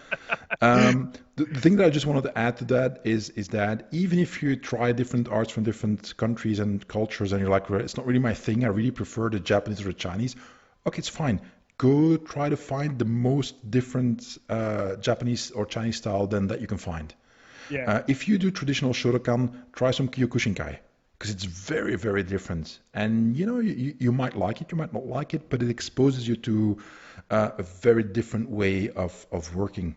Speaker 4: The thing that I just wanted to add to that is that even if you try different arts from different countries and cultures, and you're like, well, it's not really my thing, I really prefer the Japanese or the Chinese. Okay, it's fine. Go try to find the most different Japanese or Chinese style then that you can find.
Speaker 3: Yeah.
Speaker 4: If you do traditional Shotokan, try some Kyokushinkai, because it's very, very different. And you might like it, you might not like it, but it exposes you to a very different way of working.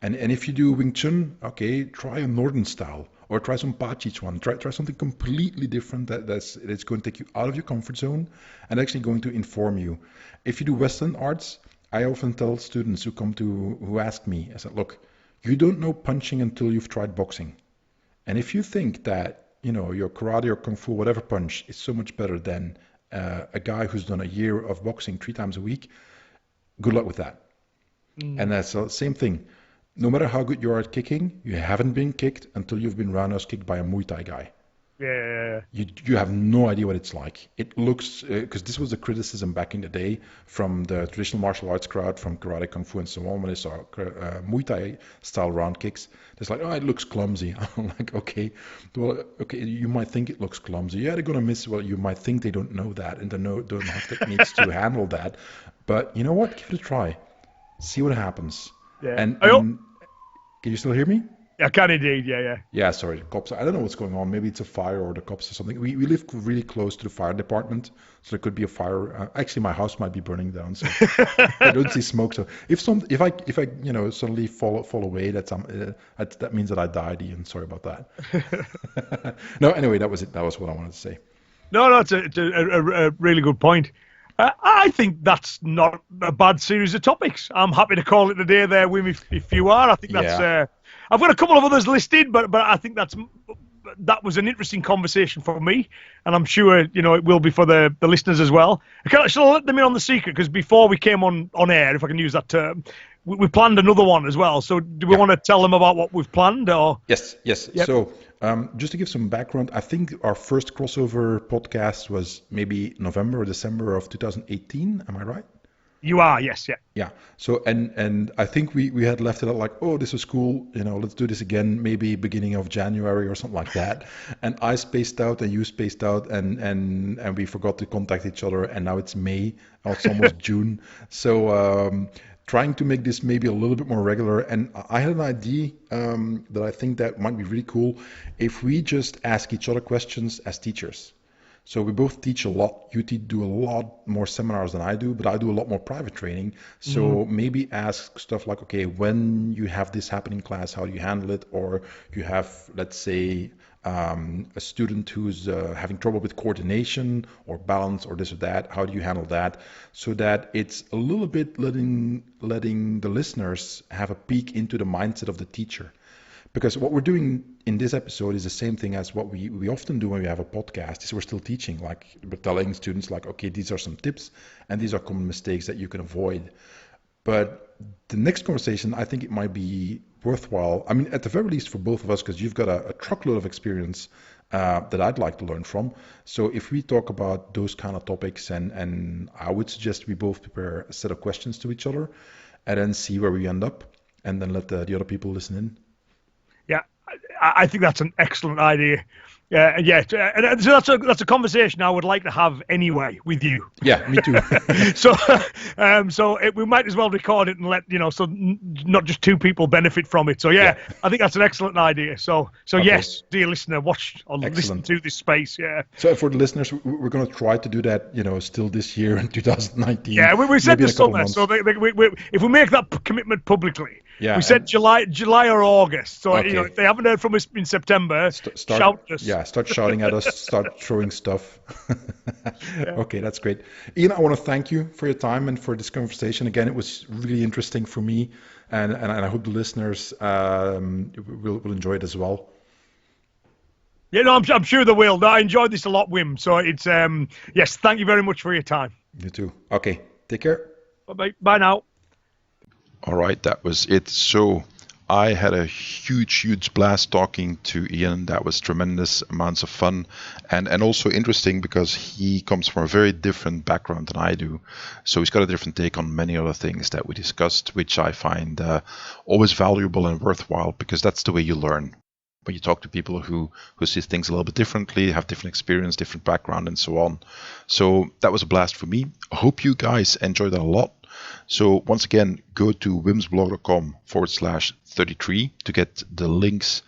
Speaker 4: And if you do Wing Chun, okay, try a northern style, or try some Pa Chi Chuan. Try something completely different that's going to take you out of your comfort zone and actually going to inform you. If you do Western arts, I often tell students who ask me, I said, look, you don't know punching until you've tried boxing. And if you think that your karate or kung fu, whatever punch, is so much better than a guy who's done a year of boxing 3 times a week, good luck with that. And that's the same thing. No matter how good you are at kicking, you haven't been kicked until you've been roundhouse kicked by a Muay Thai guy.
Speaker 3: Yeah.
Speaker 4: You have no idea what it's like. It looks, because this was the criticism back in the day from the traditional martial arts crowd, from karate, kung fu, and so on, when they saw Muay Thai style round kicks. It's like, oh, it looks clumsy. I'm like, okay, well, okay, you might think it looks clumsy. Yeah, they're gonna miss. Well, you might think they don't know that and they don't have techniques to handle that. But you know what? Give it a try. See what happens.
Speaker 3: Yeah.
Speaker 4: And can you still hear me?
Speaker 3: I can indeed, yeah.
Speaker 4: Yeah, sorry, the cops. I don't know what's going on. Maybe it's a fire or the cops or something. We live really close to the fire department, so there could be a fire. Actually, my house might be burning down, so I don't see smoke. So if I suddenly fall away, that means that I died, Ian. Sorry about that. No, anyway, that was it. That was what I wanted to say.
Speaker 3: No, it's a really good point. I think that's not a bad series of topics. I'm happy to call it a day there, Wim, if you are. I think that's...
Speaker 4: Yeah.
Speaker 3: I've got a couple of others listed, but I think that was an interesting conversation for me, and I'm sure it will be for the listeners as well. Shall I let them in on the secret? Because before we came on air, if I can use that term, we planned another one as well. So do we want to tell them about what we've planned? Or
Speaker 4: Yes.
Speaker 3: Yep.
Speaker 4: So just to give some background, I think our first crossover podcast was maybe November or December of 2018. Am I right?
Speaker 3: You are, yes, yeah.
Speaker 4: Yeah. So and I think we had left it at like, oh, this was cool. Let's do this again, maybe beginning of January or something like that. And I spaced out and you spaced out and we forgot to contact each other. And now it's May. It's almost June. So trying to make this maybe a little bit more regular. And I had an idea that I think that might be really cool if we just ask each other questions as teachers. So we both teach a lot. You do a lot more seminars than I do, but I do a lot more private training. So maybe ask stuff like, okay, when you have this happen in class, how do you handle it? Or you have, let's say, a student who's having trouble with coordination or balance or this or that. How do you handle that? So that it's a little bit letting the listeners have a peek into the mindset of the teacher. Because what we're doing in this episode is the same thing as what we often do when we have a podcast, is we're still teaching. Like, we're telling students, like, okay, these are some tips and these are common mistakes that you can avoid. But the next conversation, I think it might be worthwhile. I mean, at the very least for both of us, because you've got a truckload of experience that I'd like to learn from. So if we talk about those kind of topics, and I would suggest we both prepare a set of questions to each other and then see where we end up, and then let the other people listen in.
Speaker 3: Yeah, I think that's an excellent idea. And so that's a conversation I would like to have anyway with you.
Speaker 4: Yeah, me too.
Speaker 3: We might as well record it and let so not just two people benefit from it. So yeah. I think that's an excellent idea. So okay. Yes, dear listener, watch or listen to this space. Yeah.
Speaker 4: So for the listeners, we're going to try to do that. Still this year in 2019.
Speaker 3: Yeah, we said this summer. So if we make that commitment publicly. Yeah, we said July or August. So
Speaker 4: okay.
Speaker 3: If they haven't heard from us in September, shout at us.
Speaker 4: Yeah, start shouting at us, start throwing stuff. Okay, that's great. Iain, I want to thank you for your time and for this conversation. Again, it was really interesting for me, and I hope the listeners will enjoy it as well.
Speaker 3: Yeah, no, I'm sure they will. I enjoyed this a lot, Wim. So it's yes, thank you very much for your time.
Speaker 4: You too. Okay, take care.
Speaker 3: Bye now.
Speaker 2: All right, that was it. So I had a huge blast talking to Iain. That was tremendous amounts of fun and also interesting because he comes from a very different background than I do. So he's got a different take on many other things that we discussed, which I find always valuable and worthwhile, because that's the way you learn. When you talk to people who see things a little bit differently, have different experience, different background, and so on. So that was a blast for me. I hope you guys enjoyed that a lot. So once again, go to wimsblog.com/33 to get the links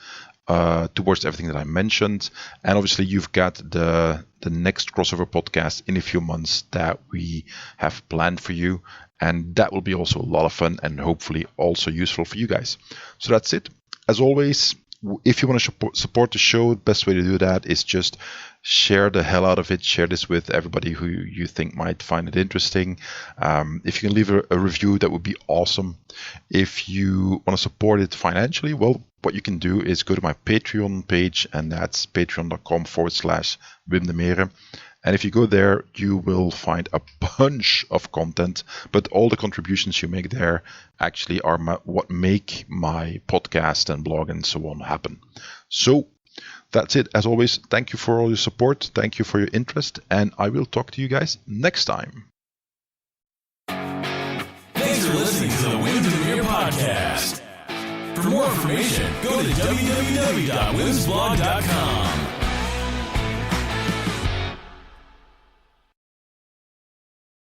Speaker 2: towards everything that I mentioned. And obviously you've got the next crossover podcast in a few months that we have planned for you. And that will be also a lot of fun and hopefully also useful for you guys. So that's it. As always, if you want to support the show, the best way to do that is just share the hell out of it. Share this with everybody who you think might find it interesting. If you can leave a review, that would be awesome. If you want to support it financially, well, what you can do is go to my Patreon page, and that's patreon.com/Wim Demeere. And if you go there, you will find a bunch of content, but all the contributions you make there actually are what make my podcast and blog and so on happen. So that's it. As always, thank you for all your support. Thank you for your interest, and I will talk to you guys next time.
Speaker 1: Thanks for listening to the Wim Demeere podcast. For more information, go to www.wimsblog.com.